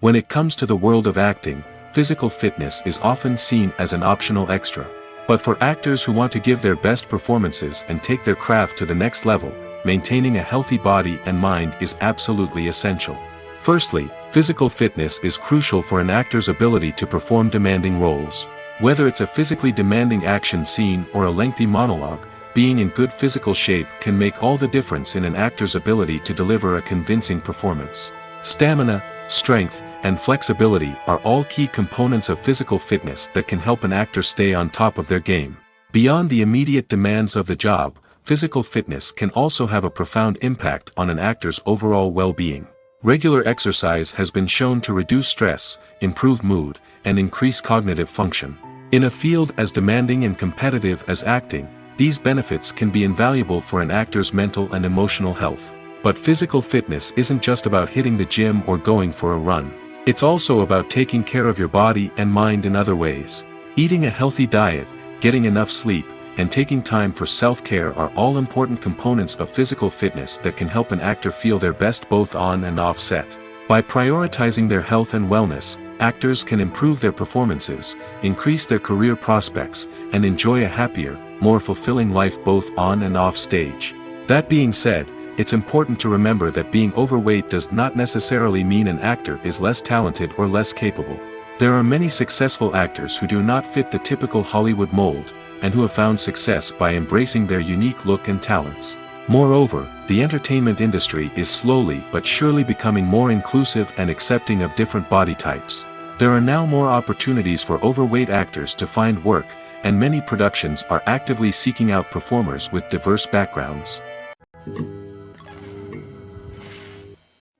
When it comes to the world of acting, physical fitness is often seen as an optional extra. But for actors who want to give their best performances and take their craft to the next level, maintaining a healthy body and mind is absolutely essential. Firstly, physical fitness is crucial for an actor's ability to perform demanding roles. Whether it's a physically demanding action scene or a lengthy monologue, being in good physical shape can make all the difference in an actor's ability to deliver a convincing performance. Stamina, strength, and flexibility are all key components of physical fitness that can help an actor stay on top of their game. Beyond the immediate demands of the job, physical fitness can also have a profound impact on an actor's overall well-being. Regular exercise has been shown to reduce stress, improve mood, and increase cognitive function. In a field as demanding and competitive as acting, these benefits can be invaluable for an actor's mental and emotional health. But physical fitness isn't just about hitting the gym or going for a run. It's also about taking care of your body and mind in other ways. Eating a healthy diet, getting enough sleep, and taking time for self-care are all important components of physical fitness that can help an actor feel their best both on and off set. By prioritizing their health and wellness, actors can improve their performances, increase their career prospects, and enjoy a happier, more fulfilling life both on and off stage. That being said, it's important to remember that being overweight does not necessarily mean an actor is less talented or less capable. There are many successful actors who do not fit the typical Hollywood mold, and who have found success by embracing their unique look and talents. Moreover, the entertainment industry is slowly but surely becoming more inclusive and accepting of different body types. There are now more opportunities for overweight actors to find work, and many productions are actively seeking out performers with diverse backgrounds.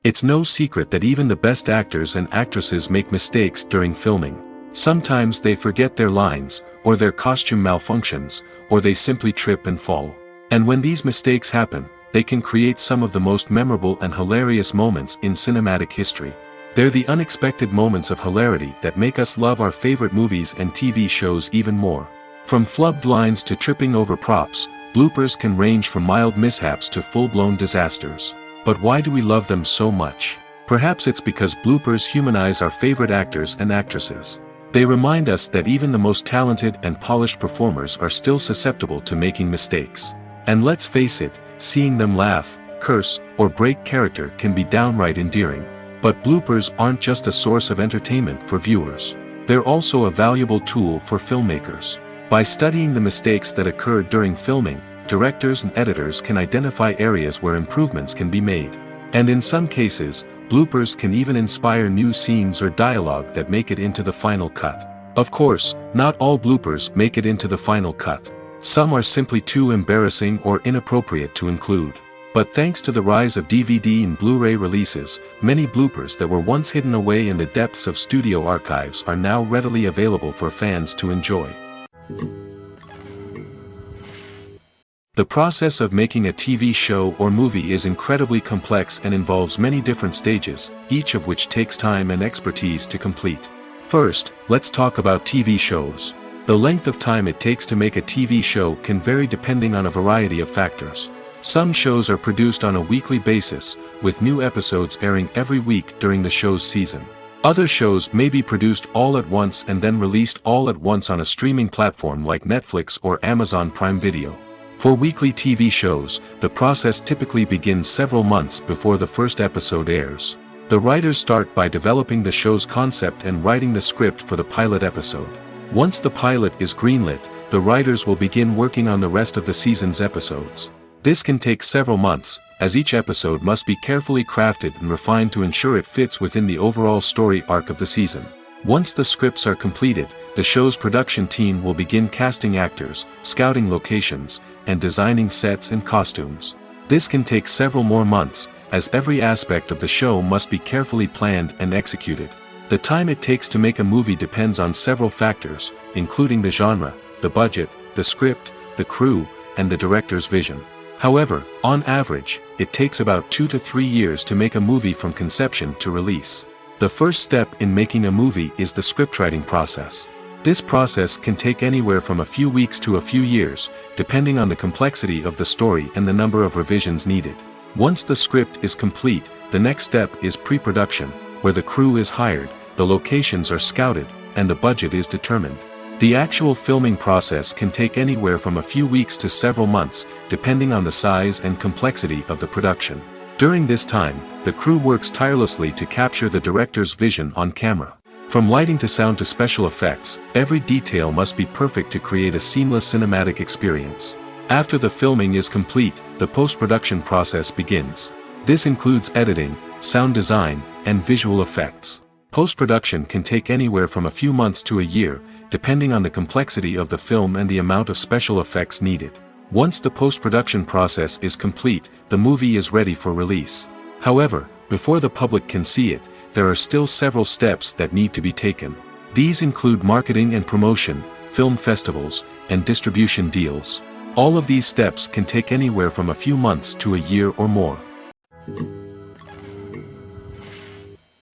It's no secret that even the best actors and actresses make mistakes during filming. Sometimes they forget their lines, or their costume malfunctions, or they simply trip and fall. And when these mistakes happen, they can create some of the most memorable and hilarious moments in cinematic history. They're the unexpected moments of hilarity that make us love our favorite movies and TV shows even more. From flubbed lines to tripping over props, bloopers can range from mild mishaps to full-blown disasters. But why do we love them so much? Perhaps it's because bloopers humanize our favorite actors and actresses. They remind us that even the most talented and polished performers are still susceptible to making mistakes. And let's face it, seeing them laugh, curse, or break character can be downright endearing. But bloopers aren't just a source of entertainment for viewers. They're also a valuable tool for filmmakers. By studying the mistakes that occurred during filming, directors and editors can identify areas where improvements can be made. And in some cases, bloopers can even inspire new scenes or dialogue that make it into the final cut. Of course, not all bloopers make it into the final cut. Some are simply too embarrassing or inappropriate to include. But thanks to the rise of DVD and Blu-ray releases, many bloopers that were once hidden away in the depths of studio archives are now readily available for fans to enjoy. The process of making a TV show or movie is incredibly complex and involves many different stages, each of which takes time and expertise to complete. First, let's talk about TV shows. The length of time it takes to make a TV show can vary depending on a variety of factors. Some shows are produced on a weekly basis, with new episodes airing every week during the show's season. Other shows may be produced all at once and then released all at once on a streaming platform like Netflix or Amazon Prime Video. For weekly TV shows, the process typically begins several months before the first episode airs. The writers start by developing the show's concept and writing the script for the pilot episode. Once the pilot is greenlit, the writers will begin working on the rest of the season's episodes. This can take several months, as each episode must be carefully crafted and refined to ensure it fits within the overall story arc of the season. Once the scripts are completed, the show's production team will begin casting actors, scouting locations, and designing sets and costumes. This can take several more months, as every aspect of the show must be carefully planned and executed. The time it takes to make a movie depends on several factors, including the genre, the budget, the script, the crew, and the director's vision. However, on average, it takes about 2 to 3 years to make a movie from conception to release. The first step in making a movie is the scriptwriting process. This process can take anywhere from a few weeks to a few years, depending on the complexity of the story and the number of revisions needed. Once the script is complete, the next step is pre-production, where the crew is hired, the locations are scouted, and the budget is determined. The actual filming process can take anywhere from a few weeks to several months, depending on the size and complexity of the production. During this time, the crew works tirelessly to capture the director's vision on camera. From lighting to sound to special effects, every detail must be perfect to create a seamless cinematic experience. After the filming is complete, the post-production process begins. This includes editing, sound design, and visual effects. Post-production can take anywhere from a few months to a year, depending on the complexity of the film and the amount of special effects needed. Once the post-production process is complete, the movie is ready for release. However, before the public can see it, there are still several steps that need to be taken. These include marketing and promotion, film festivals, and distribution deals. All of these steps can take anywhere from a few months to a year or more.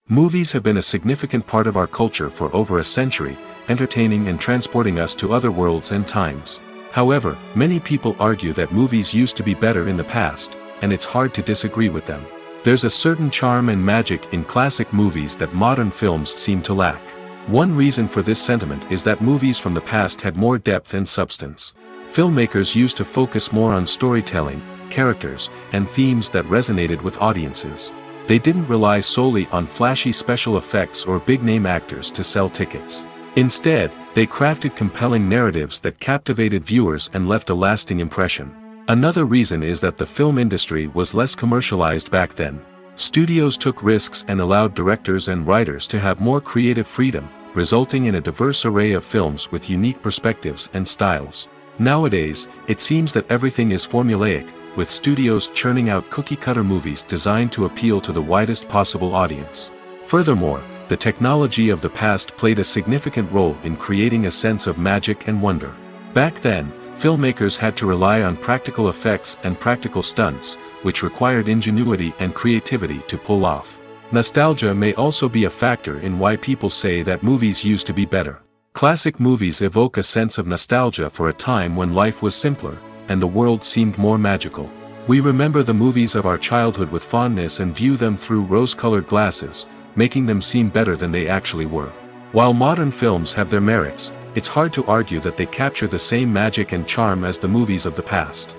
Movies have been a significant part of our culture for over a century, entertaining and transporting us to other worlds and times. However, many people argue that movies used to be better in the past, and it's hard to disagree with them. There's a certain charm and magic in classic movies that modern films seem to lack. One reason for this sentiment is that movies from the past had more depth and substance. Filmmakers used to focus more on storytelling, characters, and themes that resonated with audiences. They didn't rely solely on flashy special effects or big-name actors to sell tickets. Instead, they crafted compelling narratives that captivated viewers and left a lasting impression. Another reason is that the film industry was less commercialized back then. Studios took risks and allowed directors and writers to have more creative freedom, resulting in a diverse array of films with unique perspectives and styles. Nowadays, it seems that everything is formulaic, with studios churning out cookie-cutter movies designed to appeal to the widest possible audience. Furthermore, the technology of the past played a significant role in creating a sense of magic and wonder. Back then, filmmakers had to rely on practical effects and practical stunts, which required ingenuity and creativity to pull off. Nostalgia may also be a factor in why people say that movies used to be better. Classic movies evoke a sense of nostalgia for a time when life was simpler, and the world seemed more magical. We remember the movies of our childhood with fondness and view them through rose-colored glasses, making them seem better than they actually were. While modern films have their merits, it's hard to argue that they capture the same magic and charm as the movies of the past.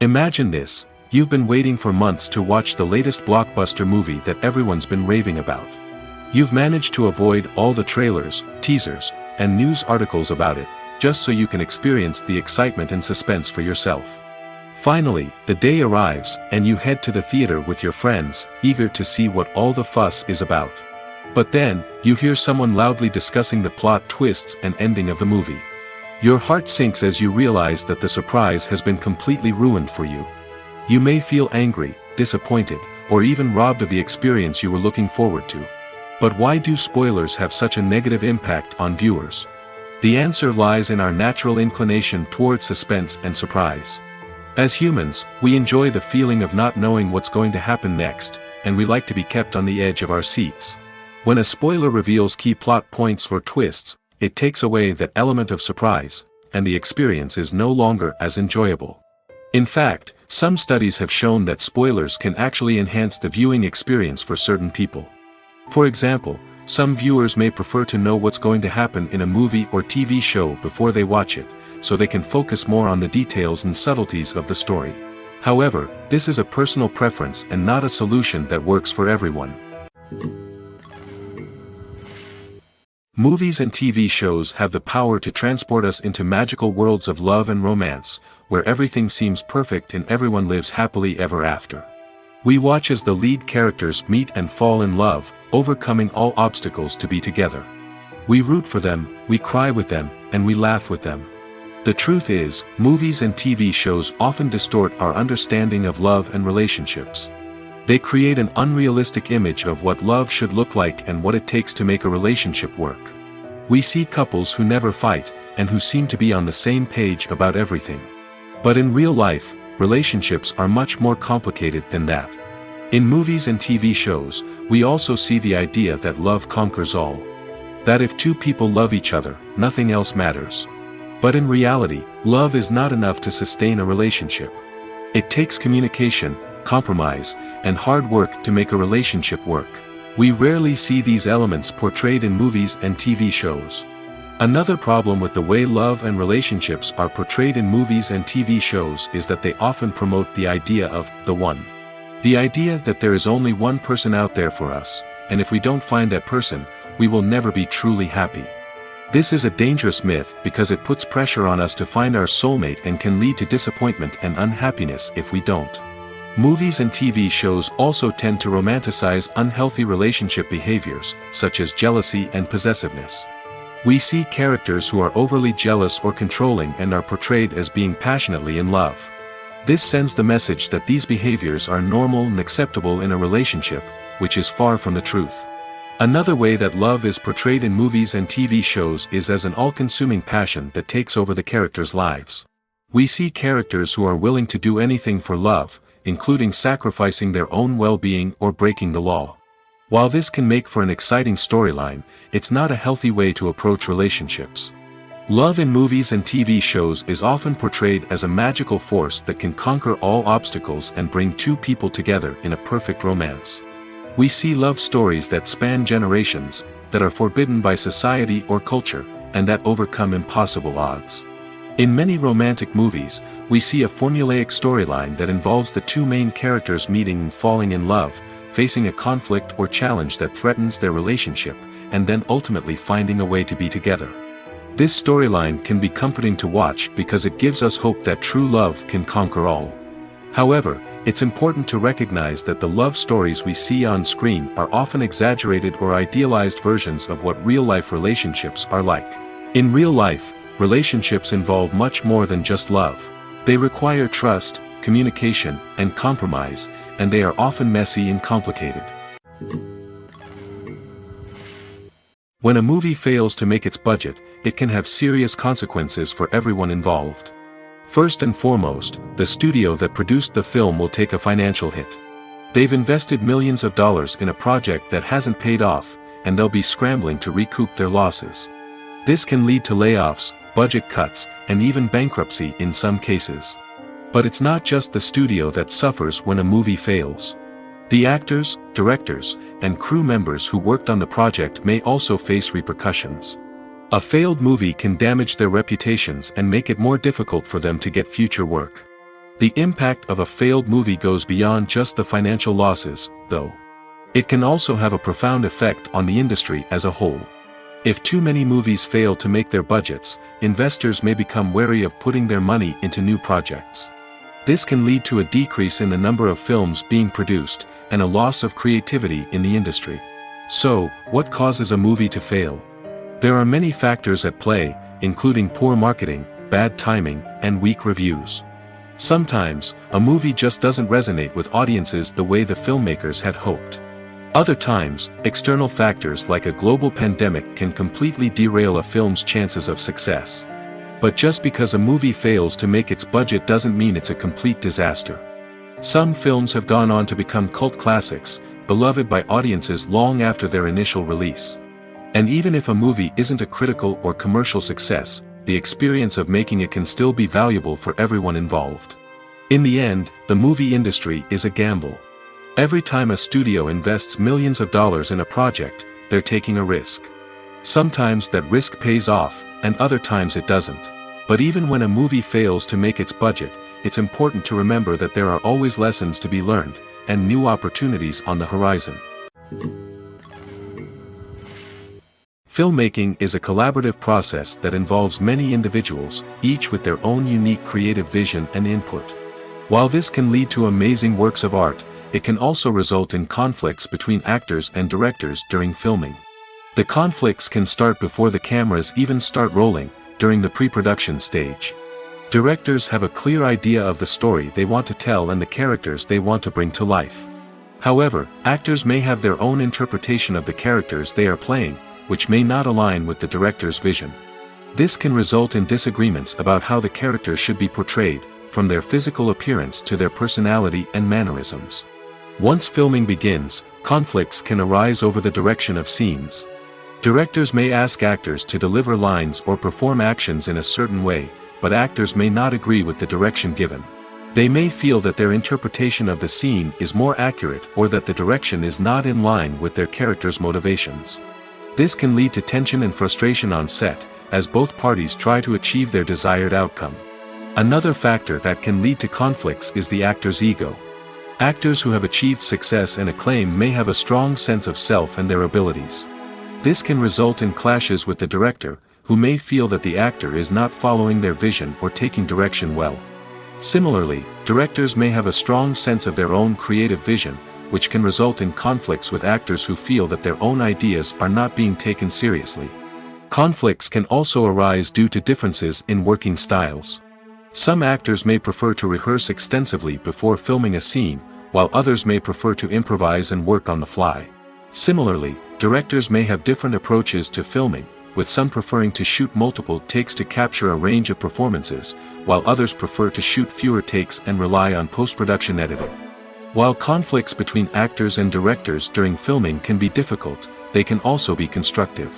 Imagine this: you've been waiting for months to watch the latest blockbuster movie that everyone's been raving about. You've managed to avoid all the trailers, teasers, and news articles about it, just so you can experience the excitement and suspense for yourself. Finally, the day arrives, and you head to the theater with your friends, eager to see what all the fuss is about. But then, you hear someone loudly discussing the plot twists and ending of the movie. Your heart sinks as you realize that the surprise has been completely ruined for you. You may feel angry, disappointed, or even robbed of the experience you were looking forward to. But why do spoilers have such a negative impact on viewers? The answer lies in our natural inclination toward suspense and surprise. As humans, we enjoy the feeling of not knowing what's going to happen next, and we like to be kept on the edge of our seats. When a spoiler reveals key plot points or twists, it takes away that element of surprise, and the experience is no longer as enjoyable. In fact, some studies have shown that spoilers can actually enhance the viewing experience for certain people. For example, some viewers may prefer to know what's going to happen in a movie or TV show before they watch it, so they can focus more on the details and subtleties of the story. However, this is a personal preference and not a solution that works for everyone. Movies and TV shows have the power to transport us into magical worlds of love and romance, where everything seems perfect and everyone lives happily ever after. We watch as the lead characters meet and fall in love, overcoming all obstacles to be together. We root for them, we cry with them, and we laugh with them. The truth is, movies and TV shows often distort our understanding of love and relationships. They create an unrealistic image of what love should look like and what it takes to make a relationship work. We see couples who never fight, and who seem to be on the same page about everything. But in real life, relationships are much more complicated than that. In movies and TV shows, we also see the idea that love conquers all. That if two people love each other, nothing else matters. But in reality, love is not enough to sustain a relationship. It takes communication, compromise, and hard work to make a relationship work. We rarely see these elements portrayed in movies and TV shows. Another problem with the way love and relationships are portrayed in movies and TV shows is that they often promote the idea of the one. The idea that there is only one person out there for us, and if we don't find that person, we will never be truly happy. This is a dangerous myth because it puts pressure on us to find our soulmate and can lead to disappointment and unhappiness if we don't. Movies and TV shows also tend to romanticize unhealthy relationship behaviors, such as jealousy and possessiveness. We see characters who are overly jealous or controlling and are portrayed as being passionately in love. This sends the message that these behaviors are normal and acceptable in a relationship, which is far from the truth. Another way that love is portrayed in movies and TV shows is as an all-consuming passion that takes over the characters' lives. We see characters who are willing to do anything for love, including sacrificing their own well-being or breaking the law. While this can make for an exciting storyline, it's not a healthy way to approach relationships. Love in movies and TV shows is often portrayed as a magical force that can conquer all obstacles and bring two people together in a perfect romance. We see love stories that span generations, that are forbidden by society or culture, and that overcome impossible odds. In many romantic movies, we see a formulaic storyline that involves the two main characters meeting and falling in love, facing a conflict or challenge that threatens their relationship, and then ultimately finding a way to be together. This storyline can be comforting to watch because it gives us hope that true love can conquer all. However, it's important to recognize that the love stories we see on screen are often exaggerated or idealized versions of what real-life relationships are like. In real life, relationships involve much more than just love. They require trust, communication, and compromise, and they are often messy and complicated. When a movie fails to make its budget, it can have serious consequences for everyone involved. First and foremost, the studio that produced the film will take a financial hit. They've invested millions of dollars in a project that hasn't paid off, and they'll be scrambling to recoup their losses. This can lead to layoffs, budget cuts, and even bankruptcy in some cases. But it's not just the studio that suffers when a movie fails. The actors, directors, and crew members who worked on the project may also face repercussions. A failed movie can damage their reputations and make it more difficult for them to get future work. The impact of a failed movie goes beyond just the financial losses, though. It can also have a profound effect on the industry as a whole. If too many movies fail to make their budgets, investors may become wary of putting their money into new projects. This can lead to a decrease in the number of films being produced, and a loss of creativity in the industry. So, what causes a movie to fail? There are many factors at play, including poor marketing, bad timing, and weak reviews. Sometimes, a movie just doesn't resonate with audiences the way the filmmakers had hoped. Other times, external factors like a global pandemic can completely derail a film's chances of success. But just because a movie fails to make its budget doesn't mean it's a complete disaster. Some films have gone on to become cult classics, beloved by audiences long after their initial release. And even if a movie isn't a critical or commercial success, the experience of making it can still be valuable for everyone involved. In the end, the movie industry is a gamble. Every time a studio invests millions of dollars in a project, they're taking a risk. Sometimes that risk pays off, and other times it doesn't. But even when a movie fails to make its budget, it's important to remember that there are always lessons to be learned, and new opportunities on the horizon. Filmmaking is a collaborative process that involves many individuals, each with their own unique creative vision and input. While this can lead to amazing works of art, it can also result in conflicts between actors and directors during filming. The conflicts can start before the cameras even start rolling, during the pre-production stage. Directors have a clear idea of the story they want to tell and the characters they want to bring to life. However, actors may have their own interpretation of the characters they are playing, which may not align with the director's vision. This can result in disagreements about how the characters should be portrayed, from their physical appearance to their personality and mannerisms. Once filming begins, conflicts can arise over the direction of scenes. Directors may ask actors to deliver lines or perform actions in a certain way, but actors may not agree with the direction given. They may feel that their interpretation of the scene is more accurate or that the direction is not in line with their character's motivations. This can lead to tension and frustration on set, as both parties try to achieve their desired outcome. Another factor that can lead to conflicts is the actor's ego. Actors who have achieved success and acclaim may have a strong sense of self and their abilities. This can result in clashes with the director, who may feel that the actor is not following their vision or taking direction well. Similarly, directors may have a strong sense of their own creative vision, which can result in conflicts with actors who feel that their own ideas are not being taken seriously. Conflicts can also arise due to differences in working styles. Some actors may prefer to rehearse extensively before filming a scene, while others may prefer to improvise and work on the fly. Similarly, directors may have different approaches to filming, with some preferring to shoot multiple takes to capture a range of performances, while others prefer to shoot fewer takes and rely on post-production editing. While conflicts between actors and directors during filming can be difficult, they can also be constructive.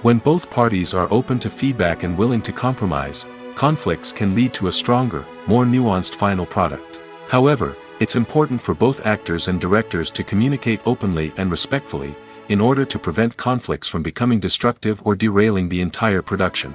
When both parties are open to feedback and willing to compromise, conflicts can lead to a stronger, more nuanced final product. However, it's important for both actors and directors to communicate openly and respectfully, in order to prevent conflicts from becoming destructive or derailing the entire production.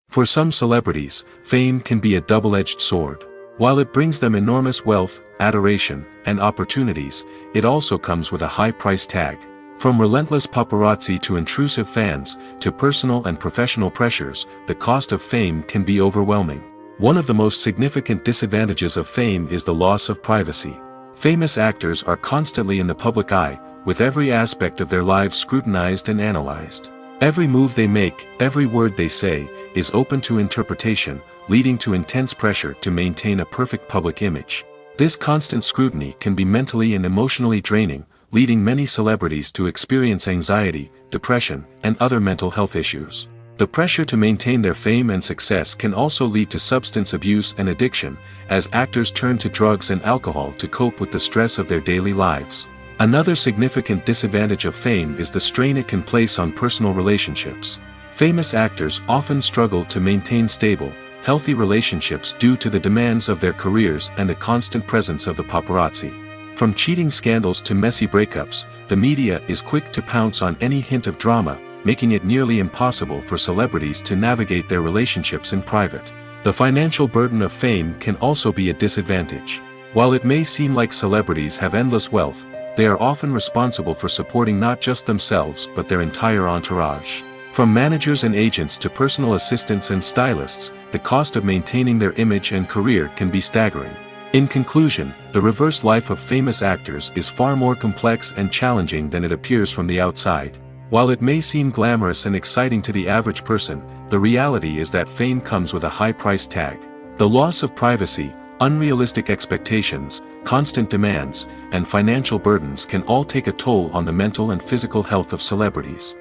For some celebrities, fame can be a double-edged sword. While it brings them enormous wealth, adoration, and opportunities, it also comes with a high price tag. From relentless paparazzi to intrusive fans, to personal and professional pressures, the cost of fame can be overwhelming. One of the most significant disadvantages of fame is the loss of privacy. Famous actors are constantly in the public eye, with every aspect of their lives scrutinized and analyzed. Every move they make, every word they say, is open to interpretation, leading to intense pressure to maintain a perfect public image. This constant scrutiny can be mentally and emotionally draining, leading many celebrities to experience anxiety, depression, and other mental health issues. The pressure to maintain their fame and success can also lead to substance abuse and addiction, as actors turn to drugs and alcohol to cope with the stress of their daily lives. Another significant disadvantage of fame is the strain it can place on personal relationships. Famous actors often struggle to maintain stable, healthy relationships due to the demands of their careers and the constant presence of the paparazzi. From cheating scandals to messy breakups, the media is quick to pounce on any hint of drama, making it nearly impossible for celebrities to navigate their relationships in private. The financial burden of fame can also be a disadvantage. While it may seem like celebrities have endless wealth, they are often responsible for supporting not just themselves but their entire entourage. From managers and agents to personal assistants and stylists, the cost of maintaining their image and career can be staggering. In conclusion, the reverse life of famous actors is far more complex and challenging than it appears from the outside. While it may seem glamorous and exciting to the average person, the reality is that fame comes with a high price tag. The loss of privacy, unrealistic expectations, constant demands, and financial burdens can all take a toll on the mental and physical health of celebrities.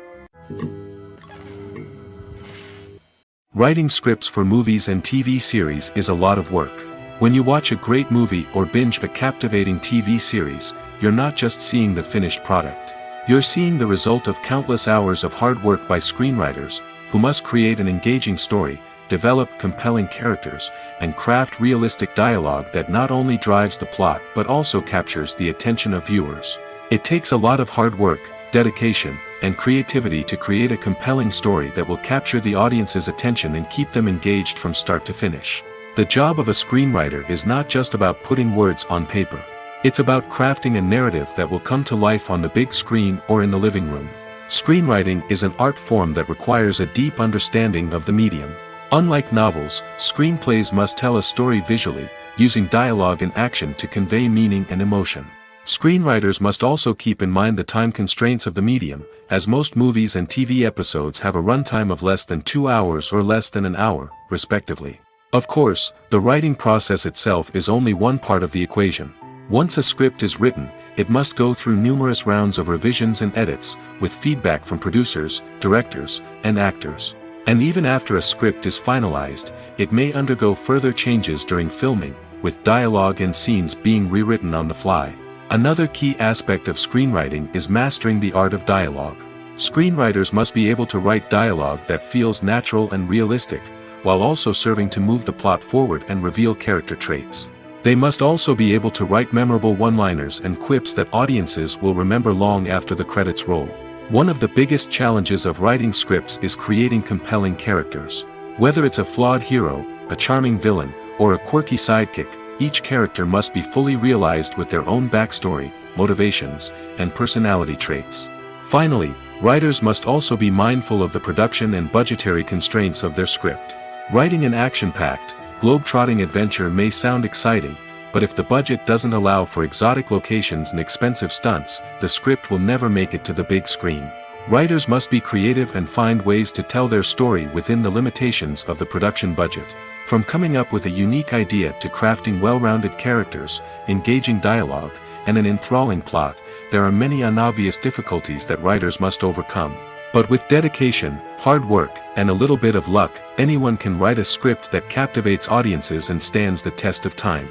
Writing scripts for movies and TV series is a lot of work. When you watch a great movie or binge a captivating TV series, you're not just seeing the finished product. You're seeing the result of countless hours of hard work by screenwriters, who must create an engaging story, develop compelling characters, and craft realistic dialogue that not only drives the plot but also captures the attention of viewers. It takes a lot of hard work, dedication, and creativity to create a compelling story that will capture the audience's attention and keep them engaged from start to finish. The job of a screenwriter is not just about putting words on paper. It's about crafting a narrative that will come to life on the big screen or in the living room. Screenwriting is an art form that requires a deep understanding of the medium. Unlike novels, screenplays must tell a story visually, using dialogue and action to convey meaning and emotion. Screenwriters must also keep in mind the time constraints of the medium, as most movies and TV episodes have a runtime of less than 2 hours or less than an hour, respectively. Of course, the writing process itself is only one part of the equation. Once a script is written, it must go through numerous rounds of revisions and edits, with feedback from producers, directors, and actors. And even after a script is finalized, it may undergo further changes during filming, with dialogue and scenes being rewritten on the fly. Another key aspect of screenwriting is mastering the art of dialogue. Screenwriters must be able to write dialogue that feels natural and realistic, while also serving to move the plot forward and reveal character traits. They must also be able to write memorable one-liners and quips that audiences will remember long after the credits roll. One of the biggest challenges of writing scripts is creating compelling characters. Whether it's a flawed hero, a charming villain, or a quirky sidekick, each character must be fully realized with their own backstory, motivations, and personality traits. Finally, writers must also be mindful of the production and budgetary constraints of their script. Writing an action-packed, globe-trotting adventure may sound exciting, but if the budget doesn't allow for exotic locations and expensive stunts, the script will never make it to the big screen. Writers must be creative and find ways to tell their story within the limitations of the production budget. From coming up with a unique idea to crafting well-rounded characters, engaging dialogue, and an enthralling plot, there are many unobvious difficulties that writers must overcome. But with dedication, hard work, and a little bit of luck, anyone can write a script that captivates audiences and stands the test of time.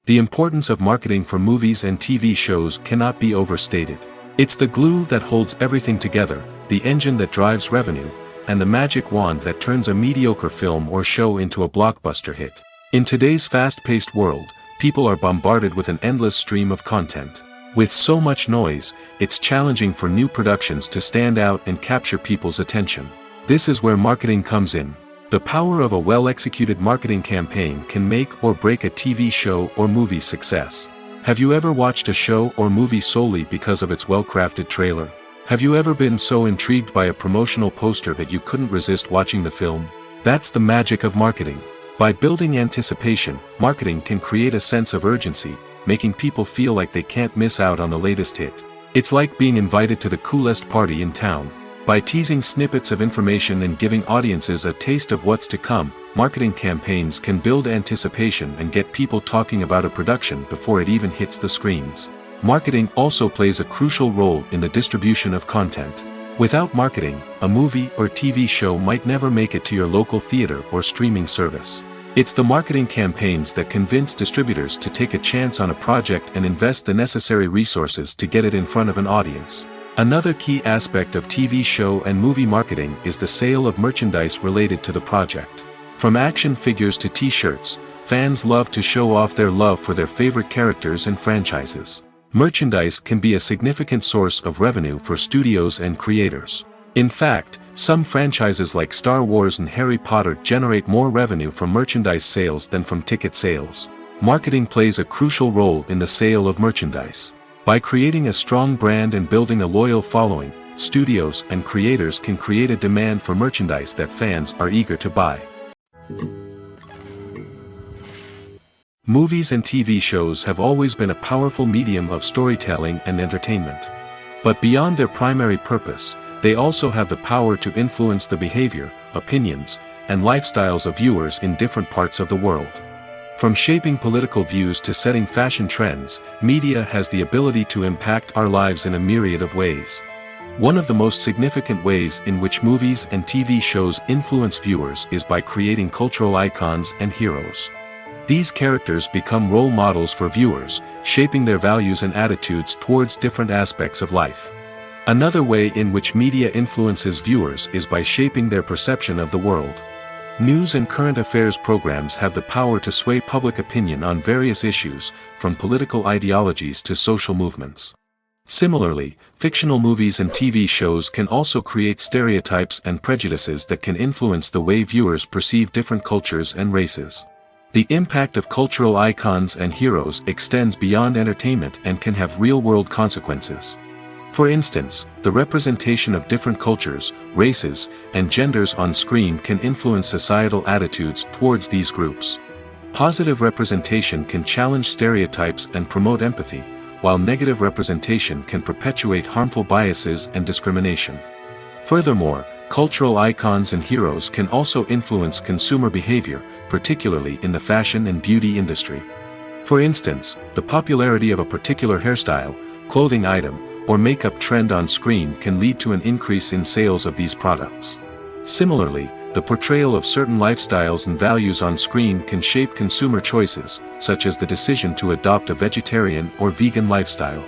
The importance of marketing for movies and TV shows cannot be overstated. It's the glue that holds everything together, the engine that drives revenue, and the magic wand that turns a mediocre film or show into a blockbuster hit. In today's fast-paced world, people are bombarded with an endless stream of content. With so much noise, it's challenging for new productions to stand out and capture people's attention. This is where marketing comes in. The power of a well-executed marketing campaign can make or break a TV show or movie's success. Have you ever watched a show or movie solely because of its well-crafted trailer? Have you ever been so intrigued by a promotional poster that you couldn't resist watching the film? That's the magic of marketing. By building anticipation, marketing can create a sense of urgency, making people feel like they can't miss out on the latest hit. It's like being invited to the coolest party in town. By teasing snippets of information and giving audiences a taste of what's to come, marketing campaigns can build anticipation and get people talking about a production before it even hits the screens. Marketing also plays a crucial role in the distribution of content. Without marketing, a movie or TV show might never make it to your local theater or streaming service. It's the marketing campaigns that convince distributors to take a chance on a project and invest the necessary resources to get it in front of an audience. Another key aspect of TV show and movie marketing is the sale of merchandise related to the project. From action figures to t-shirts, fans love to show off their love for their favorite characters and franchises. Merchandise can be a significant source of revenue for studios and creators. In fact, some franchises like Star Wars and Harry Potter generate more revenue from merchandise sales than from ticket sales. Marketing plays a crucial role in the sale of merchandise. By creating a strong brand and building a loyal following, studios and creators can create a demand for merchandise that fans are eager to buy. Movies and TV shows have always been a powerful medium of storytelling and entertainment. But beyond their primary purpose, they also have the power to influence the behavior, opinions, and lifestyles of viewers in different parts of the world. From shaping political views to setting fashion trends, media has the ability to impact our lives in a myriad of ways. One of the most significant ways in which movies and TV shows influence viewers is by creating cultural icons and heroes. These characters become role models for viewers, shaping their values and attitudes towards different aspects of life. Another way in which media influences viewers is by shaping their perception of the world. News and current affairs programs have the power to sway public opinion on various issues, from political ideologies to social movements. Similarly, fictional movies and TV shows can also create stereotypes and prejudices that can influence the way viewers perceive different cultures and races. The impact of cultural icons and heroes extends beyond entertainment and can have real-world consequences. For instance, the representation of different cultures, races, and genders on screen can influence societal attitudes towards these groups. Positive representation can challenge stereotypes and promote empathy, while negative representation can perpetuate harmful biases and discrimination. Furthermore, cultural icons and heroes can also influence consumer behavior, particularly in the fashion and beauty industry. For instance, the popularity of a particular hairstyle, clothing item, or makeup trend on screen can lead to an increase in sales of these products. Similarly, the portrayal of certain lifestyles and values on screen can shape consumer choices, such as the decision to adopt a vegetarian or vegan lifestyle.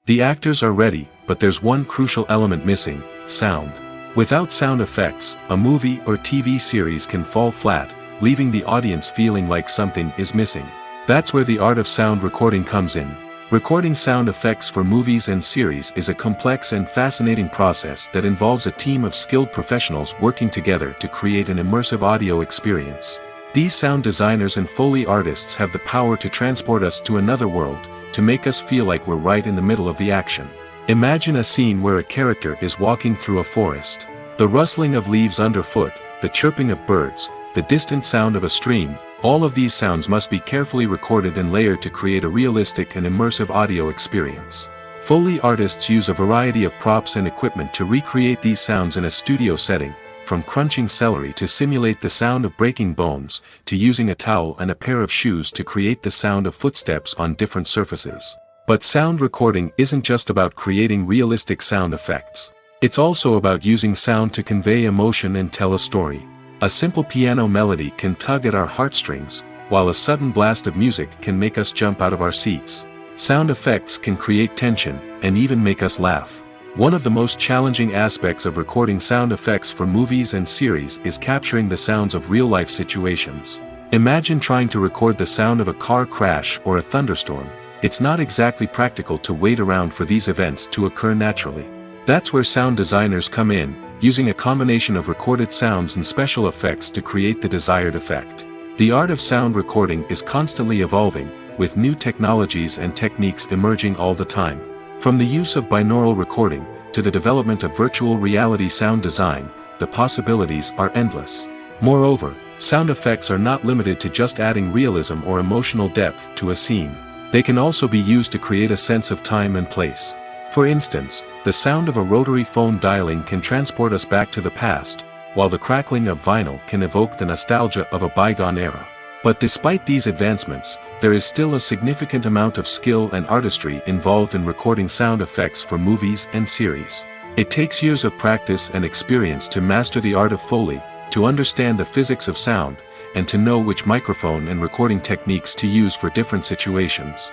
The actors are ready, but there's one crucial element missing: sound. Without sound effects, a movie or TV series can fall flat, leaving the audience feeling like something is missing. That's where the art of sound recording comes in. Recording sound effects for movies and series is a complex and fascinating process that involves a team of skilled professionals working together to create an immersive audio experience. These sound designers and Foley artists have the power to transport us to another world, to make us feel like we're right in the middle of the action. Imagine a scene where a character is walking through a forest. The rustling of leaves underfoot, the chirping of birds, the distant sound of a stream, all of these sounds must be carefully recorded and layered to create a realistic and immersive audio experience. Foley artists use a variety of props and equipment to recreate these sounds in a studio setting, from crunching celery to simulate the sound of breaking bones, to using a towel and a pair of shoes to create the sound of footsteps on different surfaces. But sound recording isn't just about creating realistic sound effects. It's also about using sound to convey emotion and tell a story. A simple piano melody can tug at our heartstrings, while a sudden blast of music can make us jump out of our seats. Sound effects can create tension, and even make us laugh. One of the most challenging aspects of recording sound effects for movies and series is capturing the sounds of real-life situations. Imagine trying to record the sound of a car crash or a thunderstorm. It's not exactly practical to wait around for these events to occur naturally. That's where sound designers come in, using a combination of recorded sounds and special effects to create the desired effect. The art of sound recording is constantly evolving, with new technologies and techniques emerging all the time. From the use of binaural recording, to the development of virtual reality sound design, the possibilities are endless. Moreover, sound effects are not limited to just adding realism or emotional depth to a scene. They can also be used to create a sense of time and place. For instance, the sound of a rotary phone dialing can transport us back to the past, while the crackling of vinyl can evoke the nostalgia of a bygone era. But despite these advancements, there is still a significant amount of skill and artistry involved in recording sound effects for movies and series. It takes years of practice and experience to master the art of Foley, to understand the physics of sound, and to know which microphone and recording techniques to use for different situations.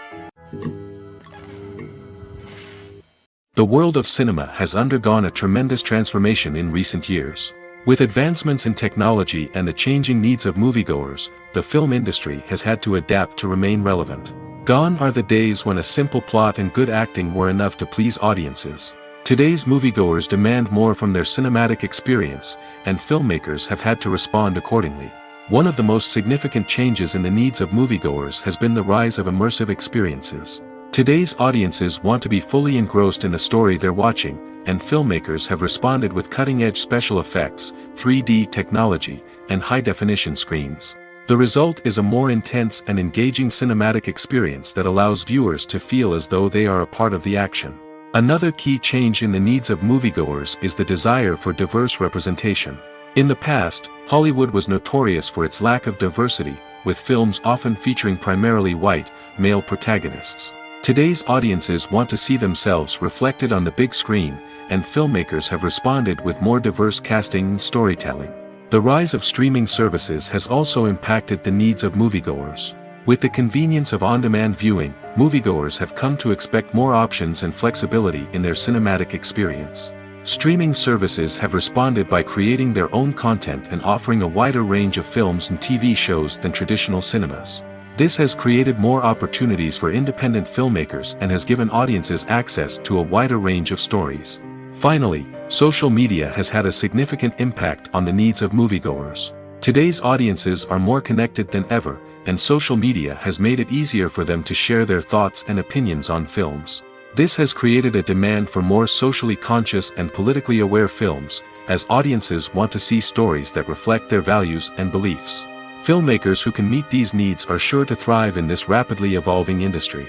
The world of cinema has undergone a tremendous transformation in recent years. With advancements in technology and the changing needs of moviegoers, the film industry has had to adapt to remain relevant. Gone are the days when a simple plot and good acting were enough to please audiences. Today's moviegoers demand more from their cinematic experience, and filmmakers have had to respond accordingly. One of the most significant changes in the needs of moviegoers has been the rise of immersive experiences. Today's audiences want to be fully engrossed in the story they're watching, and filmmakers have responded with cutting-edge special effects, 3D technology, and high-definition screens. The result is a more intense and engaging cinematic experience that allows viewers to feel as though they are a part of the action. Another key change in the needs of moviegoers is the desire for diverse representation. In the past, Hollywood was notorious for its lack of diversity, with films often featuring primarily white, male protagonists. Today's audiences want to see themselves reflected on the big screen, and filmmakers have responded with more diverse casting and storytelling. The rise of streaming services has also impacted the needs of moviegoers. With the convenience of on-demand viewing, moviegoers have come to expect more options and flexibility in their cinematic experience. Streaming services have responded by creating their own content and offering a wider range of films and TV shows than traditional cinemas. This has created more opportunities for independent filmmakers and has given audiences access to a wider range of stories. Finally, social media has had a significant impact on the needs of moviegoers. Today's audiences are more connected than ever, and social media has made it easier for them to share their thoughts and opinions on films. This has created a demand for more socially conscious and politically aware films, as audiences want to see stories that reflect their values and beliefs. Filmmakers who can meet these needs are sure to thrive in this rapidly evolving industry.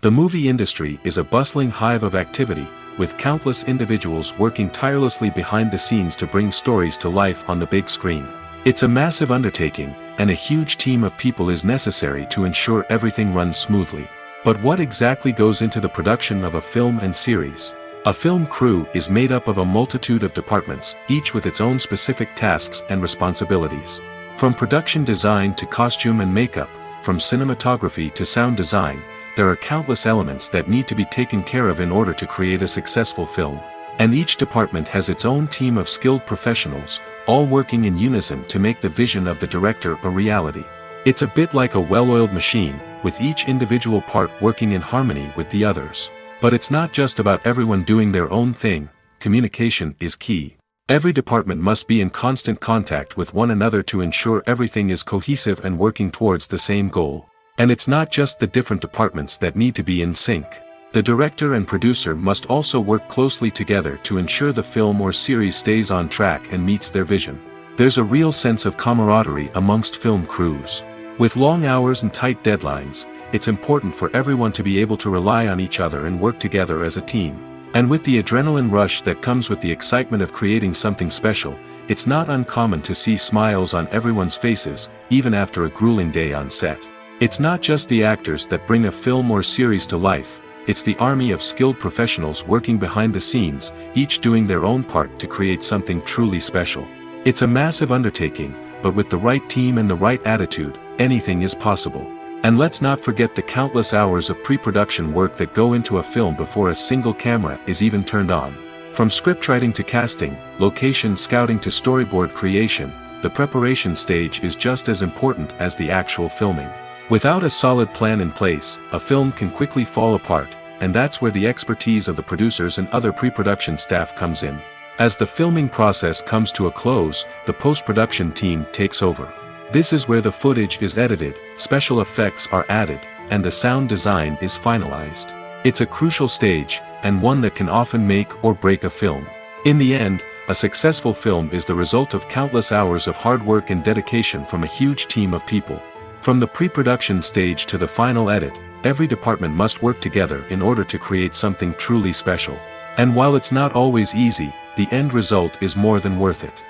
The movie industry is a bustling hive of activity, with countless individuals working tirelessly behind the scenes to bring stories to life on the big screen. It's a massive undertaking, and a huge team of people is necessary to ensure everything runs smoothly. But what exactly goes into the production of a film and series? A film crew is made up of a multitude of departments, each with its own specific tasks and responsibilities. From production design to costume and makeup, from cinematography to sound design, there are countless elements that need to be taken care of in order to create a successful film. And each department has its own team of skilled professionals, all working in unison to make the vision of the director a reality. It's a bit like a well-oiled machine, with each individual part working in harmony with the others. But it's not just about everyone doing their own thing. Communication is key. Every department must be in constant contact with one another to ensure everything is cohesive and working towards the same goal. And it's not just the different departments that need to be in sync. The director and producer must also work closely together to ensure the film or series stays on track and meets their vision. There's a real sense of camaraderie amongst film crews. With long hours and tight deadlines, it's important for everyone to be able to rely on each other and work together as a team. And with the adrenaline rush that comes with the excitement of creating something special, it's not uncommon to see smiles on everyone's faces, even after a grueling day on set. It's not just the actors that bring a film or series to life, it's the army of skilled professionals working behind the scenes, each doing their own part to create something truly special. It's a massive undertaking, but with the right team and the right attitude, anything is possible. And let's not forget the countless hours of pre-production work that go into a film before a single camera is even turned on. From scriptwriting to casting, location scouting to storyboard creation, the preparation stage is just as important as the actual filming. Without a solid plan in place, a film can quickly fall apart, and that's where the expertise of the producers and other pre-production staff comes in. As the filming process comes to a close, the post-production team takes over. This is where the footage is edited, special effects are added, and the sound design is finalized. It's a crucial stage, and one that can often make or break a film. In the end, a successful film is the result of countless hours of hard work and dedication from a huge team of people. From the pre-production stage to the final edit, every department must work together in order to create something truly special. And while it's not always easy, the end result is more than worth it.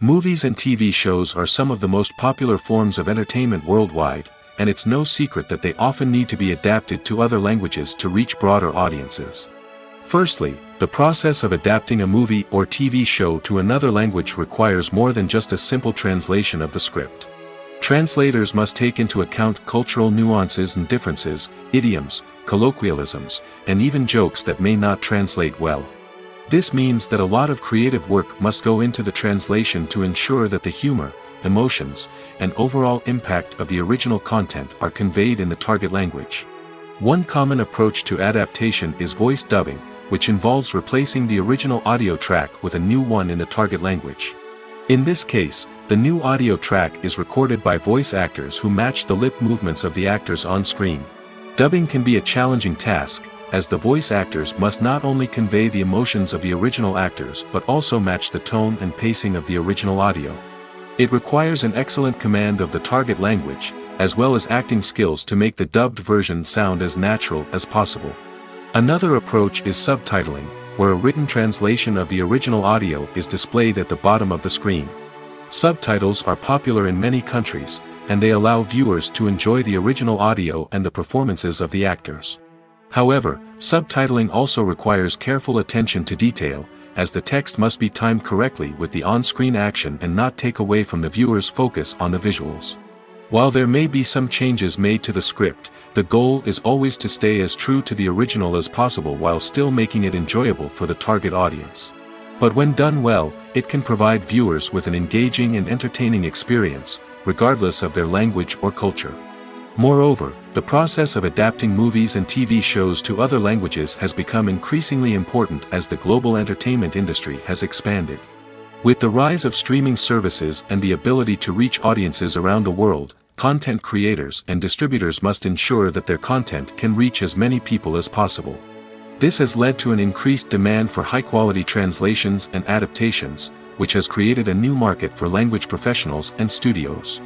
Movies and TV shows are some of the most popular forms of entertainment worldwide, and it's no secret that they often need to be adapted to other languages to reach broader audiences. Firstly, the process of adapting a movie or TV show to another language requires more than just a simple translation of the script. Translators must take into account cultural nuances and differences, idioms, colloquialisms, and even jokes that may not translate well. This means that a lot of creative work must go into the translation to ensure that the humor, emotions, and overall impact of the original content are conveyed in the target language. One common approach to adaptation is voice dubbing, which involves replacing the original audio track with a new one in the target language. In this case, The new audio track is recorded by voice actors who match the lip movements of the actors on screen. Dubbing can be a challenging task, as the voice actors must not only convey the emotions of the original actors but also match the tone and pacing of the original audio. It requires an excellent command of the target language, as well as acting skills to make the dubbed version sound as natural as possible. Another approach is subtitling, where a written translation of the original audio is displayed at the bottom of the screen. Subtitles are popular in many countries, and they allow viewers to enjoy the original audio and the performances of the actors. However, subtitling also requires careful attention to detail, as the text must be timed correctly with the on-screen action and not take away from the viewer's focus on the visuals. While there may be some changes made to the script, the goal is always to stay as true to the original as possible while still making it enjoyable for the target audience. But when done well, it can provide viewers with an engaging and entertaining experience, regardless of their language or culture. Moreover, the process of adapting movies and TV shows to other languages has become increasingly important as the global entertainment industry has expanded. With the rise of streaming services and the ability to reach audiences around the world, content creators and distributors must ensure that their content can reach as many people as possible. This has led to an increased demand for high-quality translations and adaptations, which has created a new market for language professionals and studios.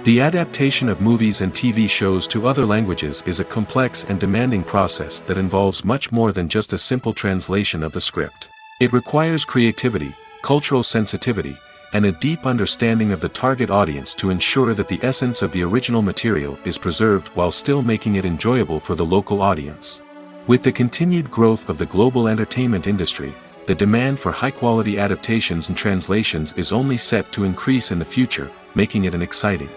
The adaptation of movies and TV shows to other languages is a complex and demanding process that involves much more than just a simple translation of the script. It requires creativity, cultural sensitivity, and a deep understanding of the target audience to ensure that the essence of the original material is preserved while still making it enjoyable for the local audience. With the continued growth of the global entertainment industry, the demand for high-quality adaptations and translations is only set to increase in the future, making it an exciting.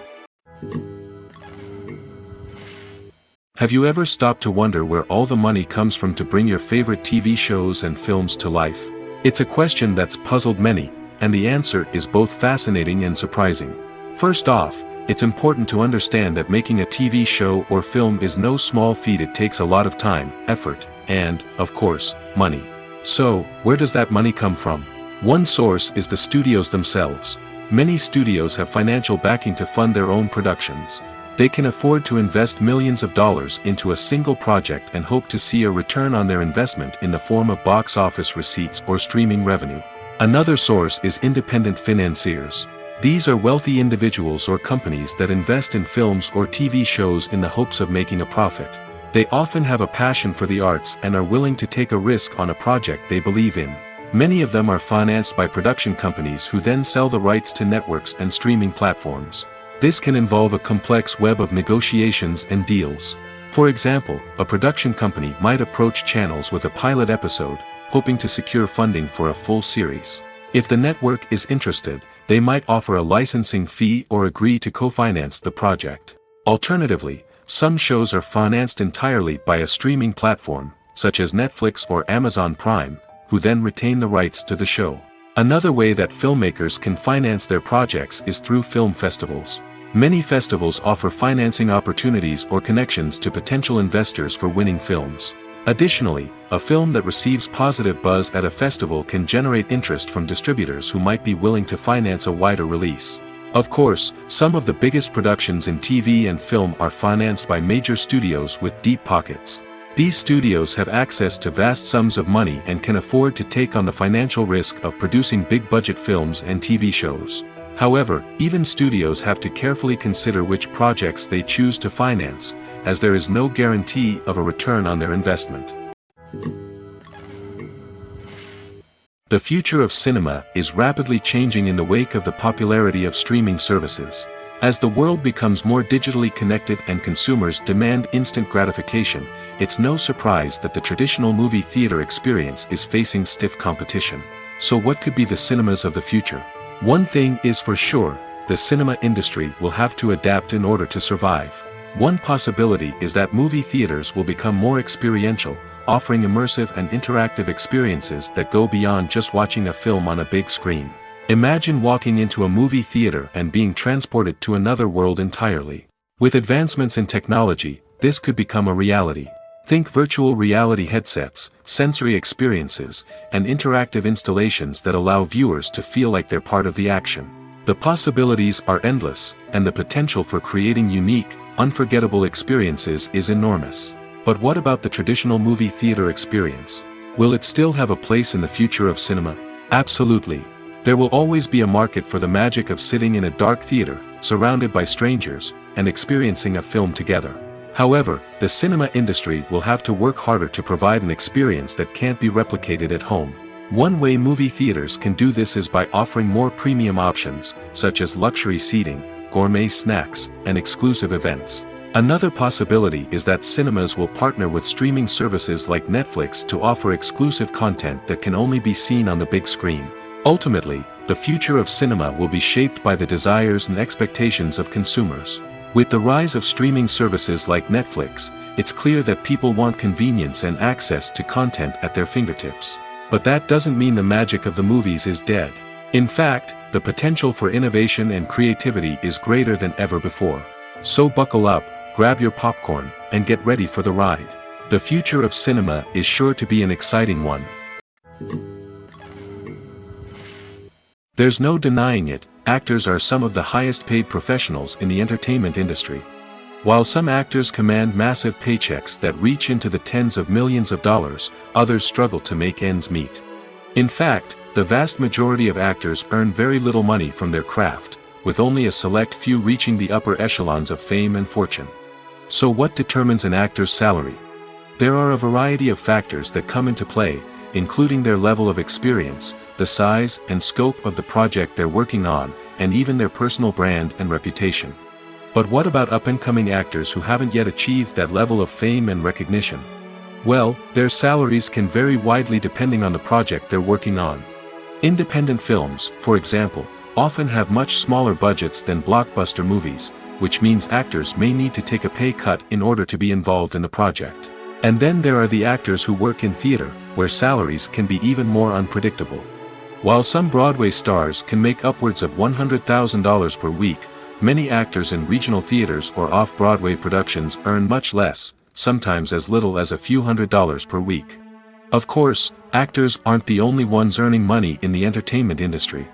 Have you ever stopped to wonder where all the money comes from to bring your favorite TV shows and films to life? It's a question that's puzzled many, and the answer is both fascinating and surprising. First off, it's important to understand that making a TV show or film is no small feat. It takes a lot of time, effort, and, of course, money. So, where does that money come from? One source is the studios themselves. Many studios have financial backing to fund their own productions. They can afford to invest millions of dollars into a single project and hope to see a return on their investment in the form of box office receipts or streaming revenue. Another source is independent financiers. These are wealthy individuals or companies that invest in films or TV shows in the hopes of making a profit. They often have a passion for the arts and are willing to take a risk on a project they believe in. Many of them are financed by production companies who then sell the rights to networks and streaming platforms. This can involve a complex web of negotiations and deals. For example, a production company might approach channels with a pilot episode, hoping to secure funding for a full series. If the network is interested, they might offer a licensing fee or agree to co-finance the project. Alternatively, some shows are financed entirely by a streaming platform, such as Netflix or Amazon Prime, who then retain the rights to the show. Another way that filmmakers can finance their projects is through film festivals. Many festivals offer financing opportunities or connections to potential investors for winning films. Additionally, a film that receives positive buzz at a festival can generate interest from distributors who might be willing to finance a wider release. Of course, some of the biggest productions in TV and film are financed by major studios with deep pockets. These studios have access to vast sums of money and can afford to take on the financial risk of producing big-budget films and TV shows. However, even studios have to carefully consider which projects they choose to finance, as there is no guarantee of a return on their investment. The future of cinema is rapidly changing in the wake of the popularity of streaming services. As the world becomes more digitally connected and consumers demand instant gratification, it's no surprise that the traditional movie theater experience is facing stiff competition. So what could be the cinemas of the future? One thing is for sure, the cinema industry will have to adapt in order to survive. One possibility is that movie theaters will become more experiential, offering immersive and interactive experiences that go beyond just watching a film on a big screen. Imagine walking into a movie theater and being transported to another world entirely. With advancements in technology, this could become a reality. Think virtual reality headsets, sensory experiences, and interactive installations that allow viewers to feel like they're part of the action. The possibilities are endless, and the potential for creating unique, unforgettable experiences is enormous. But what about the traditional movie theater experience? Will it still have a place in the future of cinema? Absolutely. There will always be a market for the magic of sitting in a dark theater, surrounded by strangers, and experiencing a film together. However, the cinema industry will have to work harder to provide an experience that can't be replicated at home. One way movie theaters can do this is by offering more premium options, such as luxury seating, gourmet snacks, and exclusive events. Another possibility is that cinemas will partner with streaming services like Netflix to offer exclusive content that can only be seen on the big screen. Ultimately, the future of cinema will be shaped by the desires and expectations of consumers. With the rise of streaming services like Netflix, it's clear that people want convenience and access to content at their fingertips. But that doesn't mean the magic of the movies is dead. In fact, the potential for innovation and creativity is greater than ever before. So buckle up, grab your popcorn, and get ready for the ride. The future of cinema is sure to be an exciting one. There's no denying it, actors are some of the highest paid professionals in the entertainment industry. While some actors command massive paychecks that reach into the tens of millions of dollars, others struggle to make ends meet. In fact, the vast majority of actors earn very little money from their craft, with only a select few reaching the upper echelons of fame and fortune. So what determines an actor's salary? There are a variety of factors that come into play, including their level of experience, the size and scope of the project they're working on, and even their personal brand and reputation. But what about up-and-coming actors who haven't yet achieved that level of fame and recognition? Well, their salaries can vary widely depending on the project they're working on. Independent films, for example, often have much smaller budgets than blockbuster movies, which means actors may need to take a pay cut in order to be involved in the project. And then there are the actors who work in theater, where salaries can be even more unpredictable. While some Broadway stars can make upwards of $100,000 per week, many actors in regional theaters or off-Broadway productions earn much less, sometimes as little as a few $100s per week. Of course, actors aren't the only ones earning money in the entertainment industry.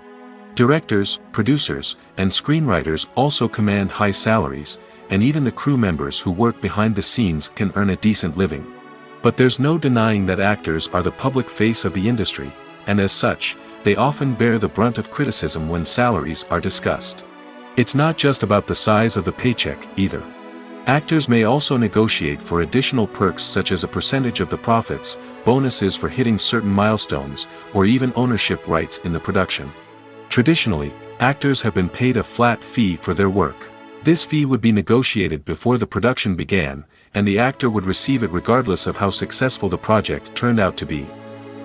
Directors, producers, and screenwriters also command high salaries, and even the crew members who work behind the scenes can earn a decent living. But there's no denying that actors are the public face of the industry, and as such, they often bear the brunt of criticism when salaries are discussed. It's not just about the size of the paycheck, either. Actors may also negotiate for additional perks such as a percentage of the profits, bonuses for hitting certain milestones, or even ownership rights in the production. Traditionally, actors have been paid a flat fee for their work. This fee would be negotiated before the production began, and the actor would receive it regardless of how successful the project turned out to be.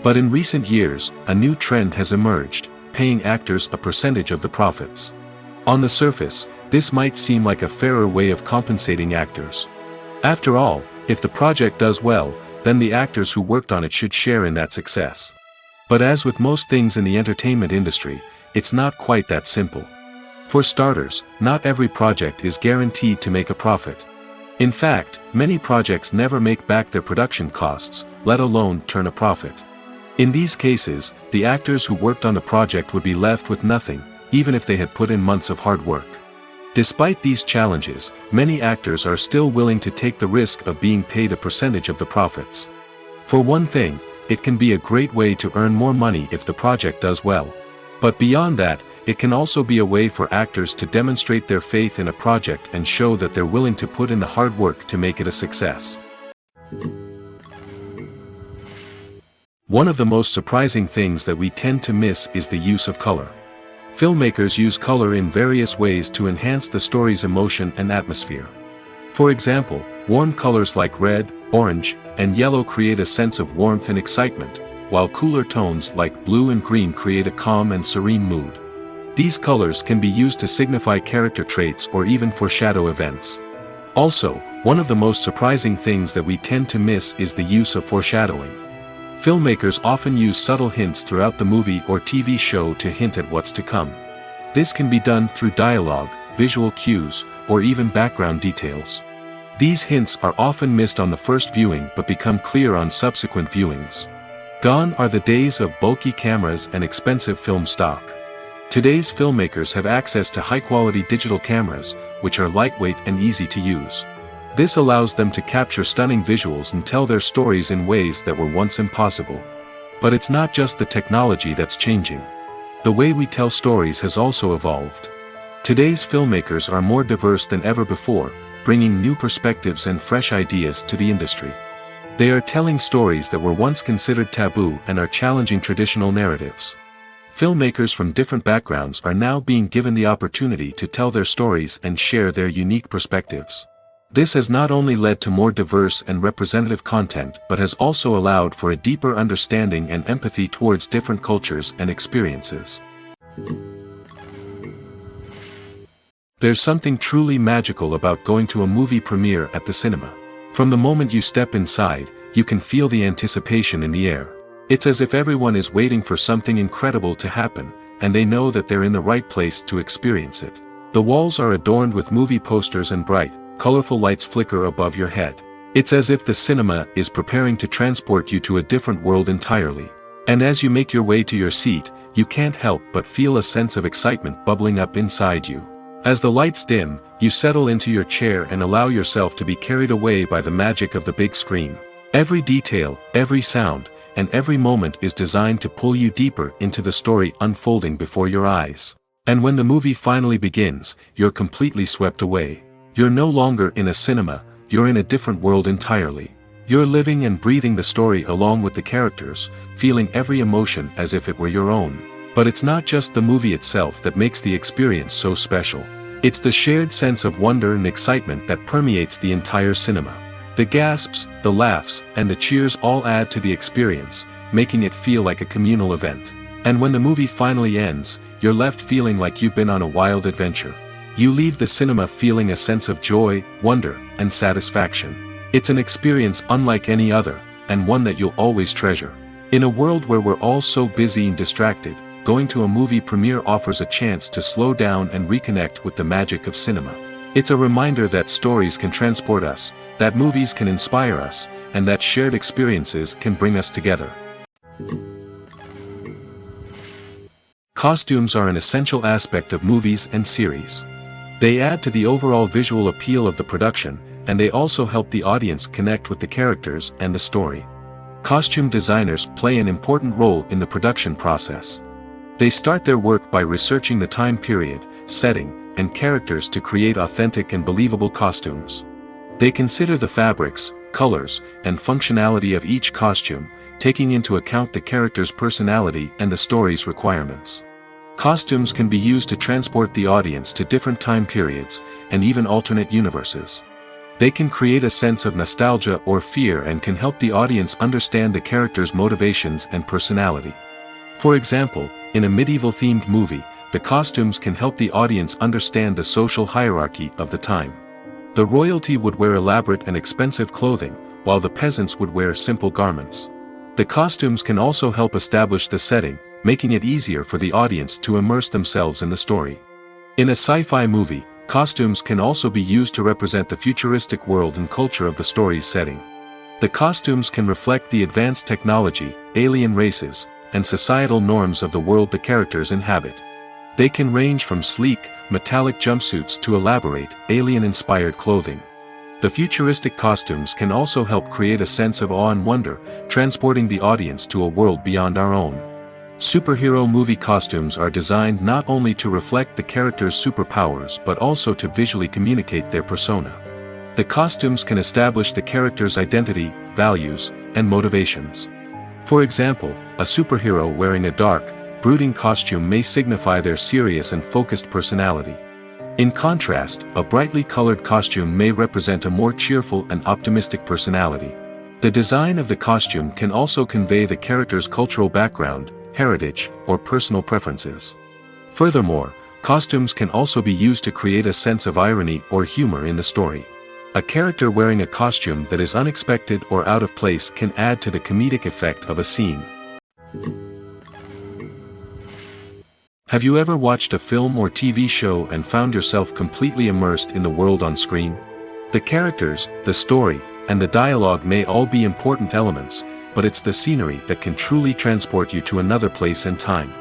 But in recent years, a new trend has emerged, paying actors a percentage of the profits. On the surface, this might seem like a fairer way of compensating actors. After all, if the project does well, then the actors who worked on it should share in that success. But as with most things in the entertainment industry, it's not quite that simple. For starters, not every project is guaranteed to make a profit. In fact, many projects never make back their production costs, let alone turn a profit. In these cases, the actors who worked on the project would be left with nothing, even if they had put in months of hard work. Despite these challenges, many actors are still willing to take the risk of being paid a percentage of the profits. For one thing, it can be a great way to earn more money if the project does well. But beyond that, it can also be a way for actors to demonstrate their faith in a project and show that they're willing to put in the hard work to make it a success. One of the most surprising things that we tend to miss is the use of color. Filmmakers use color in various ways to enhance the story's emotion and atmosphere. For example, warm colors like red, orange, and yellow create a sense of warmth and excitement, while cooler tones like blue and green create a calm and serene mood. These colors can be used to signify character traits or even foreshadow events. Also, one of the most surprising things that we tend to miss is the use of foreshadowing. Filmmakers often use subtle hints throughout the movie or TV show to hint at what's to come. This can be done through dialogue, visual cues, or even background details. These hints are often missed on the first viewing but become clear on subsequent viewings. Gone are the days of bulky cameras and expensive film stock. Today's filmmakers have access to high-quality digital cameras, which are lightweight and easy to use. This allows them to capture stunning visuals and tell their stories in ways that were once impossible. But it's not just the technology that's changing. The way we tell stories has also evolved. Today's filmmakers are more diverse than ever before, bringing new perspectives and fresh ideas to the industry. They are telling stories that were once considered taboo and are challenging traditional narratives. Filmmakers from different backgrounds are now being given the opportunity to tell their stories and share their unique perspectives. This has not only led to more diverse and representative content but has also allowed for a deeper understanding and empathy towards different cultures and experiences. There's something truly magical about going to a movie premiere at the cinema. From the moment you step inside, you can feel the anticipation in the air. It's as if everyone is waiting for something incredible to happen, and they know that they're in the right place to experience it. The walls are adorned with movie posters and bright, colorful lights flicker above your head. It's as if the cinema is preparing to transport you to a different world entirely. And as you make your way to your seat, you can't help but feel a sense of excitement bubbling up inside you. As the lights dim, you settle into your chair and allow yourself to be carried away by the magic of the big screen. Every detail, every sound, and every moment is designed to pull you deeper into the story unfolding before your eyes. And when the movie finally begins, you're completely swept away. You're no longer in a cinema, you're in a different world entirely. You're living and breathing the story along with the characters, feeling every emotion as if it were your own. But it's not just the movie itself that makes the experience so special. It's the shared sense of wonder and excitement that permeates the entire cinema. The gasps, the laughs, and the cheers all add to the experience, making it feel like a communal event. And when the movie finally ends, you're left feeling like you've been on a wild adventure. You leave the cinema feeling a sense of joy, wonder, and satisfaction. It's an experience unlike any other, and one that you'll always treasure. In a world where we're all so busy and distracted, going to a movie premiere offers a chance to slow down and reconnect with the magic of cinema. It's a reminder that stories can transport us, that movies can inspire us, and that shared experiences can bring us together. Costumes are an essential aspect of movies and series. They add to the overall visual appeal of the production, and they also help the audience connect with the characters and the story. Costume designers play an important role in the production process. They start their work by researching the time period, setting, and characters to create authentic and believable costumes. They consider the fabrics, colors, and functionality of each costume, taking into account the character's personality and the story's requirements. Costumes can be used to transport the audience to different time periods, and even alternate universes. They can create a sense of nostalgia or fear and can help the audience understand the character's motivations and personality. For example, in a medieval-themed movie, the costumes can help the audience understand the social hierarchy of the time. The royalty would wear elaborate and expensive clothing, while the peasants would wear simple garments. The costumes can also help establish the setting, making it easier for the audience to immerse themselves in the story. In a sci-fi movie, costumes can also be used to represent the futuristic world and culture of the story's setting. The costumes can reflect the advanced technology, alien races, and societal norms of the world the characters inhabit. They can range from sleek, metallic jumpsuits to elaborate, alien-inspired clothing. The futuristic costumes can also help create a sense of awe and wonder, transporting the audience to a world beyond our own. Superhero movie costumes are designed not only to reflect the character's superpowers but also to visually communicate their persona. The costumes can establish the character's identity, values, and motivations. For example, a superhero wearing a dark, brooding costume may signify their serious and focused personality. In contrast, a brightly colored costume may represent a more cheerful and optimistic personality. The design of the costume can also convey the character's cultural background, heritage, or personal preferences. Furthermore, costumes can also be used to create a sense of irony or humor in the story. A character wearing a costume that is unexpected or out of place can add to the comedic effect of a scene. Have you ever watched a film or TV show and found yourself completely immersed in the world on screen? The characters, the story, and the dialogue may all be important elements, but it's the scenery that can truly transport you to another place and time.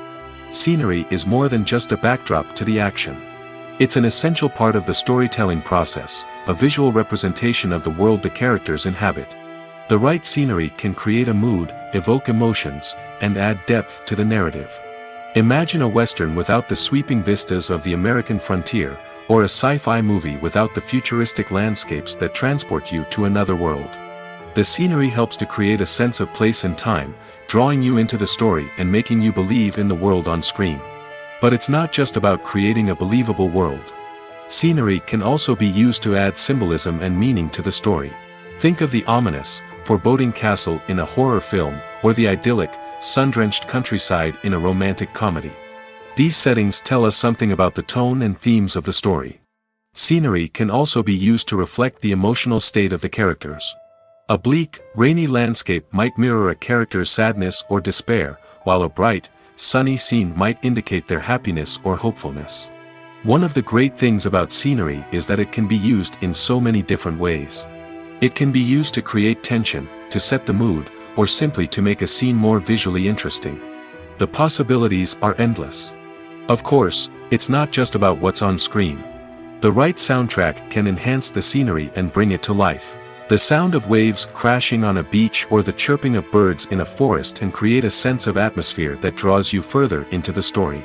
Scenery is more than just a backdrop to the action. It's an essential part of the storytelling process, a visual representation of the world the characters inhabit. The right scenery can create a mood, evoke emotions, and add depth to the narrative. Imagine a Western without the sweeping vistas of the American frontier, or a sci-fi movie without the futuristic landscapes that transport you to another world. The scenery helps to create a sense of place and time, drawing you into the story and making you believe in the world on screen. But it's not just about creating a believable world. Scenery can also be used to add symbolism and meaning to the story. Think of the ominous, foreboding castle in a horror film, or the idyllic, sun-drenched countryside in a romantic comedy. These settings tell us something about the tone and themes of the story. Scenery can also be used to reflect the emotional state of the characters. A bleak, rainy landscape might mirror a character's sadness or despair, while a bright, sunny scene might indicate their happiness or hopefulness. One of the great things about scenery is that it can be used in so many different ways. It can be used to create tension, to set the mood, or simply to make a scene more visually interesting. The possibilities are endless. Of course, it's not just about what's on screen. The right soundtrack can enhance the scenery and bring it to life. The sound of waves crashing on a beach or the chirping of birds in a forest can create a sense of atmosphere that draws you further into the story.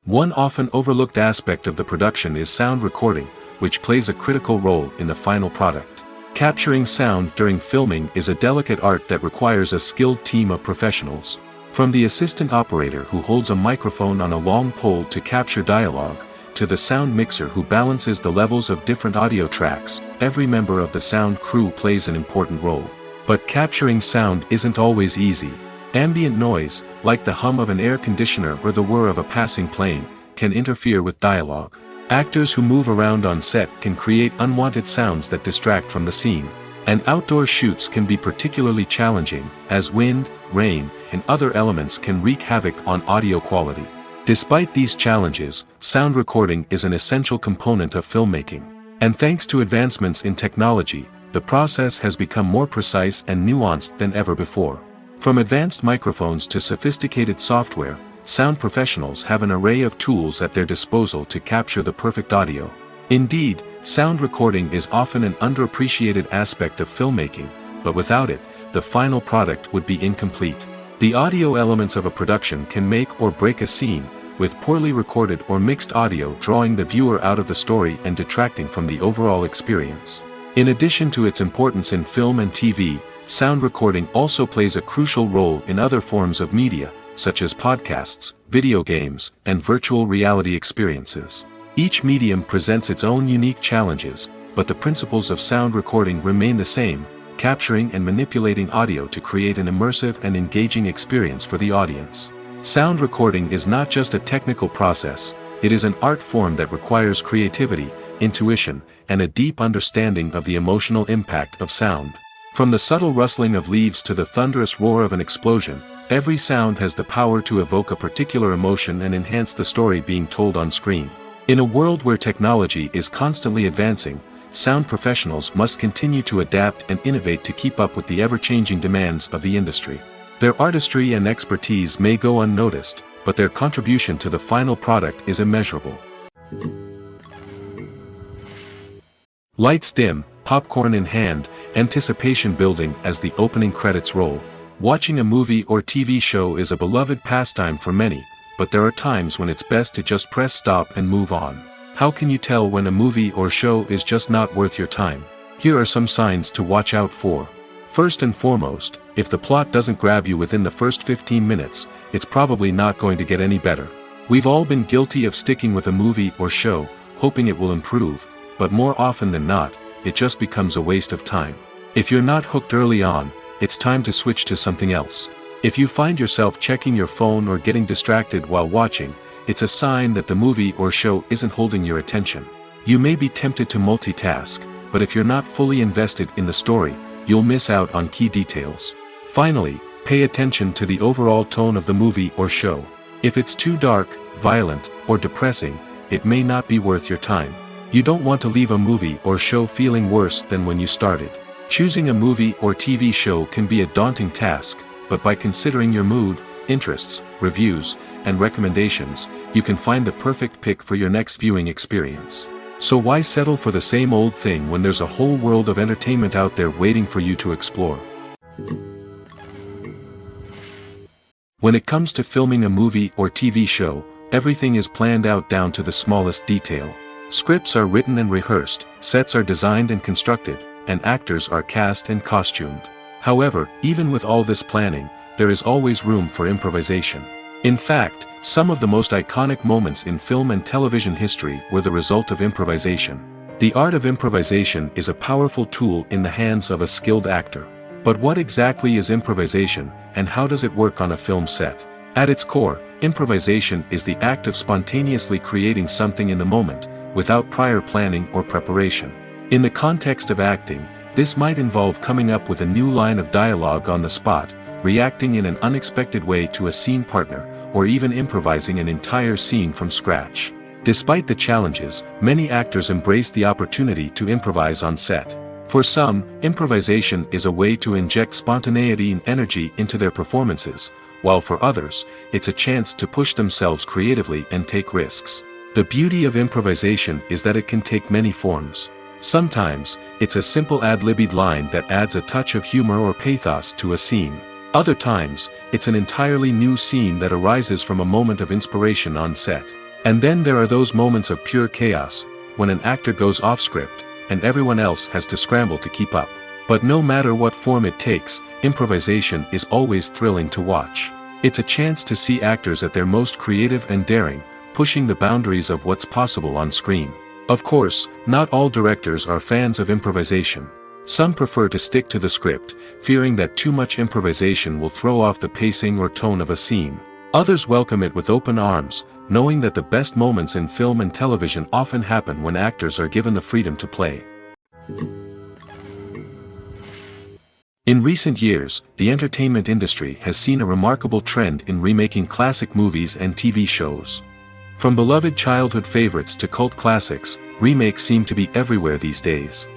One often overlooked aspect of the production is sound recording, which plays a critical role in the final product. Capturing sound during filming is a delicate art that requires a skilled team of professionals. From the assistant operator who holds a microphone on a long pole to capture dialogue, to the sound mixer who balances the levels of different audio tracks, every member of the sound crew plays an important role. But capturing sound isn't always easy. Ambient noise, like the hum of an air conditioner or the whir of a passing plane, can interfere with dialogue. Actors who move around on set can create unwanted sounds that distract from the scene. And outdoor shoots can be particularly challenging, as wind, rain, and other elements can wreak havoc on audio quality. Despite these challenges, sound recording is an essential component of filmmaking. And thanks to advancements in technology, the process has become more precise and nuanced than ever before. From advanced microphones to sophisticated software, sound professionals have an array of tools at their disposal to capture the perfect audio. Indeed, sound recording is often an underappreciated aspect of filmmaking, but without it, the final product would be incomplete. The audio elements of a production can make or break a scene, with poorly recorded or mixed audio drawing the viewer out of the story and detracting from the overall experience. In addition to its importance in film and TV, sound recording also plays a crucial role in other forms of media, such as podcasts, video games, and virtual reality experiences. Each medium presents its own unique challenges, but the principles of sound recording remain the same: capturing and manipulating audio to create an immersive and engaging experience for the audience. Sound recording is not just a technical process, it is an art form that requires creativity, intuition, and a deep understanding of the emotional impact of sound. From the subtle rustling of leaves to the thunderous roar of an explosion, every sound has the power to evoke a particular emotion and enhance the story being told on screen. In a world where technology is constantly advancing, sound professionals must continue to adapt and innovate to keep up with the ever-changing demands of the industry. Their artistry and expertise may go unnoticed, but their contribution to the final product is immeasurable. Lights dim, popcorn in hand, anticipation building as the opening credits roll. Watching a movie or TV show is a beloved pastime for many, but there are times when it's best to just press stop and move on. How can you tell when a movie or show is just not worth your time? Here are some signs to watch out for. First and foremost, if the plot doesn't grab you within the first 15 minutes, it's probably not going to get any better. We've all been guilty of sticking with a movie or show, hoping it will improve, but more often than not, it just becomes a waste of time. If you're not hooked early on, it's time to switch to something else. If you find yourself checking your phone or getting distracted while watching, it's a sign that the movie or show isn't holding your attention. You may be tempted to multitask, but if you're not fully invested in the story, you'll miss out on key details. Finally, pay attention to the overall tone of the movie or show. If it's too dark, violent, or depressing, it may not be worth your time. You don't want to leave a movie or show feeling worse than when you started. Choosing a movie or TV show can be a daunting task, but by considering your mood, interests, reviews, and recommendations, you can find the perfect pick for your next viewing experience. So why settle for the same old thing when there's a whole world of entertainment out there waiting for you to explore? When it comes to filming a movie or TV show, everything is planned out down to the smallest detail. Scripts are written and rehearsed, sets are designed and constructed, and actors are cast and costumed. However, even with all this planning, there is always room for improvisation. In fact, some of the most iconic moments in film and television history were the result of improvisation. The art of improvisation is a powerful tool in the hands of a skilled actor. But what exactly is improvisation, and how does it work on a film set? At its core, improvisation is the act of spontaneously creating something in the moment, without prior planning or preparation. In the context of acting, this might involve coming up with a new line of dialogue on the spot, reacting in an unexpected way to a scene partner, or even improvising an entire scene from scratch. Despite the challenges, many actors embrace the opportunity to improvise on set. For some, improvisation is a way to inject spontaneity and energy into their performances, while for others, it's a chance to push themselves creatively and take risks. The beauty of improvisation is that it can take many forms. Sometimes, it's a simple ad-libbed line that adds a touch of humor or pathos to a scene. Other times, it's an entirely new scene that arises from a moment of inspiration on set. And then there are those moments of pure chaos, when an actor goes off script, and everyone else has to scramble to keep up. But no matter what form it takes, improvisation is always thrilling to watch. It's a chance to see actors at their most creative and daring, pushing the boundaries of what's possible on screen. Of course, not all directors are fans of improvisation. Some prefer to stick to the script, fearing that too much improvisation will throw off the pacing or tone of a scene. Others welcome it with open arms, knowing that the best moments in film and television often happen when actors are given the freedom to play. In recent years, the entertainment industry has seen a remarkable trend in remaking classic movies and TV shows. From beloved childhood favorites to cult classics, remakes seem to be everywhere these days.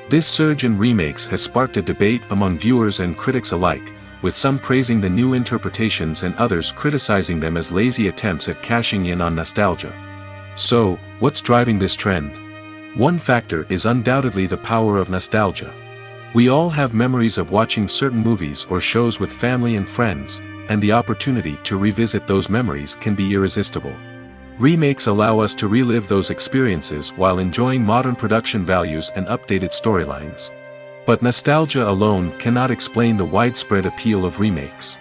This surge in remakes has sparked a debate among viewers and critics alike, with some praising the new interpretations and others criticizing them as lazy attempts at cashing in on nostalgia. So, what's driving this trend? One factor is undoubtedly the power of nostalgia. We all have memories of watching certain movies or shows with family and friends, and the opportunity to revisit those memories can be irresistible. Remakes allow us to relive those experiences while enjoying modern production values and updated storylines. But nostalgia alone cannot explain the widespread appeal of remakes.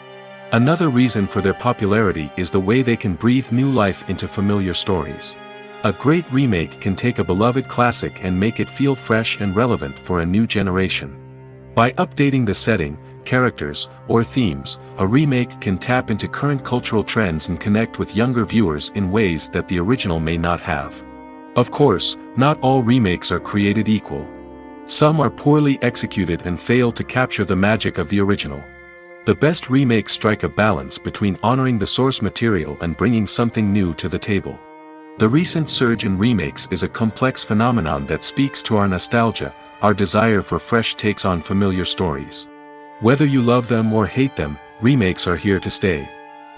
Another reason for their popularity is the way they can breathe new life into familiar stories. A great remake can take a beloved classic and make it feel fresh and relevant for a new generation. By updating the setting, characters, or themes, a remake can tap into current cultural trends and connect with younger viewers in ways that the original may not have. Of course, not all remakes are created equal. Some are poorly executed and fail to capture the magic of the original. The best remakes strike a balance between honoring the source material and bringing something new to the table. The recent surge in remakes is a complex phenomenon that speaks to our nostalgia, our desire for fresh takes on familiar stories. Whether you love them or hate them, remakes are here to stay.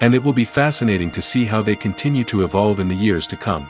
And it will be fascinating to see how they continue to evolve in the years to come.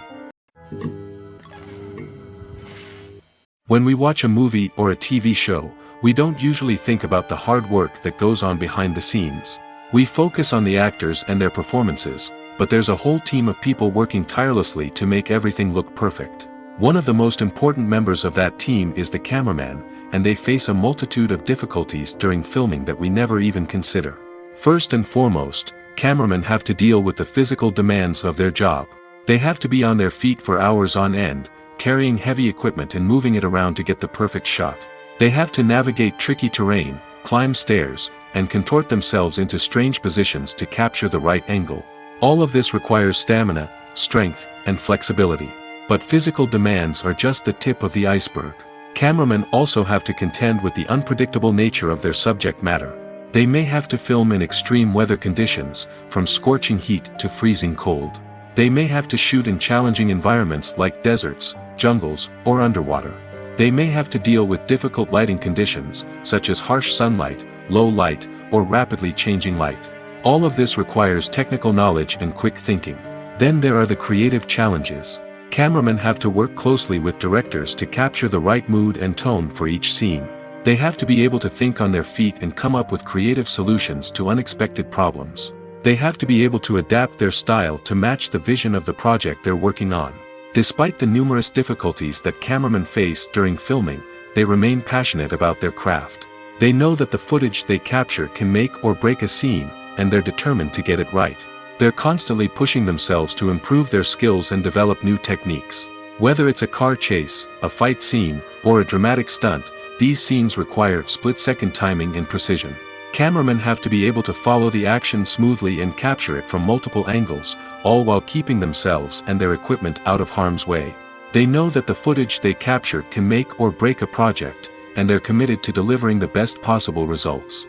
When we watch a movie or a TV show, we don't usually think about the hard work that goes on behind the scenes. We focus on the actors and their performances, but there's a whole team of people working tirelessly to make everything look perfect. One of the most important members of that team is the cameraman, and they face a multitude of difficulties during filming that we never even consider. First and foremost, cameramen have to deal with the physical demands of their job. They have to be on their feet for hours on end, carrying heavy equipment and moving it around to get the perfect shot. They have to navigate tricky terrain, climb stairs, and contort themselves into strange positions to capture the right angle. All of this requires stamina, strength, and flexibility. But physical demands are just the tip of the iceberg. Cameramen also have to contend with the unpredictable nature of their subject matter. They may have to film in extreme weather conditions, from scorching heat to freezing cold. They may have to shoot in challenging environments like deserts, jungles, or underwater. They may have to deal with difficult lighting conditions, such as harsh sunlight, low light, or rapidly changing light. All of this requires technical knowledge and quick thinking. Then there are the creative challenges. Cameramen have to work closely with directors to capture the right mood and tone for each scene. They have to be able to think on their feet and come up with creative solutions to unexpected problems. They have to be able to adapt their style to match the vision of the project they're working on. Despite the numerous difficulties that cameramen face during filming, they remain passionate about their craft. They know that the footage they capture can make or break a scene, and they're determined to get it right. They're constantly pushing themselves to improve their skills and develop new techniques. Whether it's a car chase, a fight scene, or a dramatic stunt, these scenes require split-second timing and precision. Cameramen have to be able to follow the action smoothly and capture it from multiple angles, all while keeping themselves and their equipment out of harm's way. They know that the footage they capture can make or break a project, and they're committed to delivering the best possible results.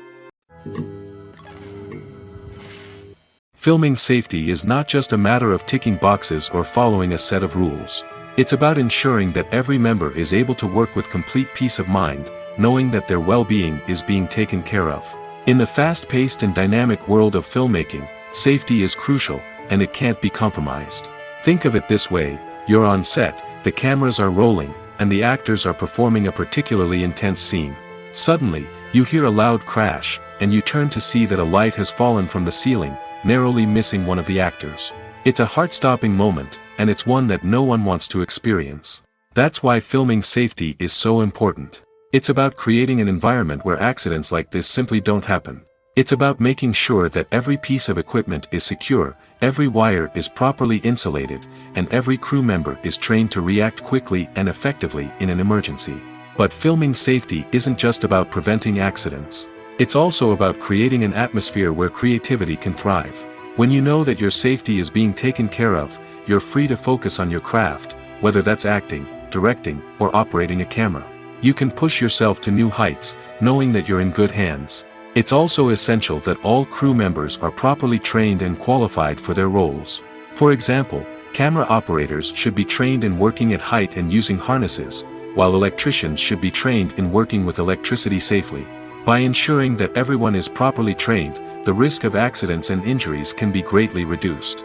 Filming safety is not just a matter of ticking boxes or following a set of rules. It's about ensuring that every member is able to work with complete peace of mind, knowing that their well-being is being taken care of. In the fast-paced and dynamic world of filmmaking, safety is crucial, and it can't be compromised. Think of it this way: you're on set, the cameras are rolling, and the actors are performing a particularly intense scene. Suddenly, you hear a loud crash, and you turn to see that a light has fallen from the ceiling, narrowly missing one of the actors. It's a heart-stopping moment, and it's one that no one wants to experience. That's why filming safety is so important. It's about creating an environment where accidents like this simply don't happen. It's about making sure that every piece of equipment is secure, every wire is properly insulated, and every crew member is trained to react quickly and effectively in an emergency. But filming safety isn't just about preventing accidents. It's also about creating an atmosphere where creativity can thrive. When you know that your safety is being taken care of, you're free to focus on your craft, whether that's acting, directing, or operating a camera. You can push yourself to new heights, knowing that you're in good hands. It's also essential that all crew members are properly trained and qualified for their roles. For example, camera operators should be trained in working at height and using harnesses, while electricians should be trained in working with electricity safely. By ensuring that everyone is properly trained, the risk of accidents and injuries can be greatly reduced.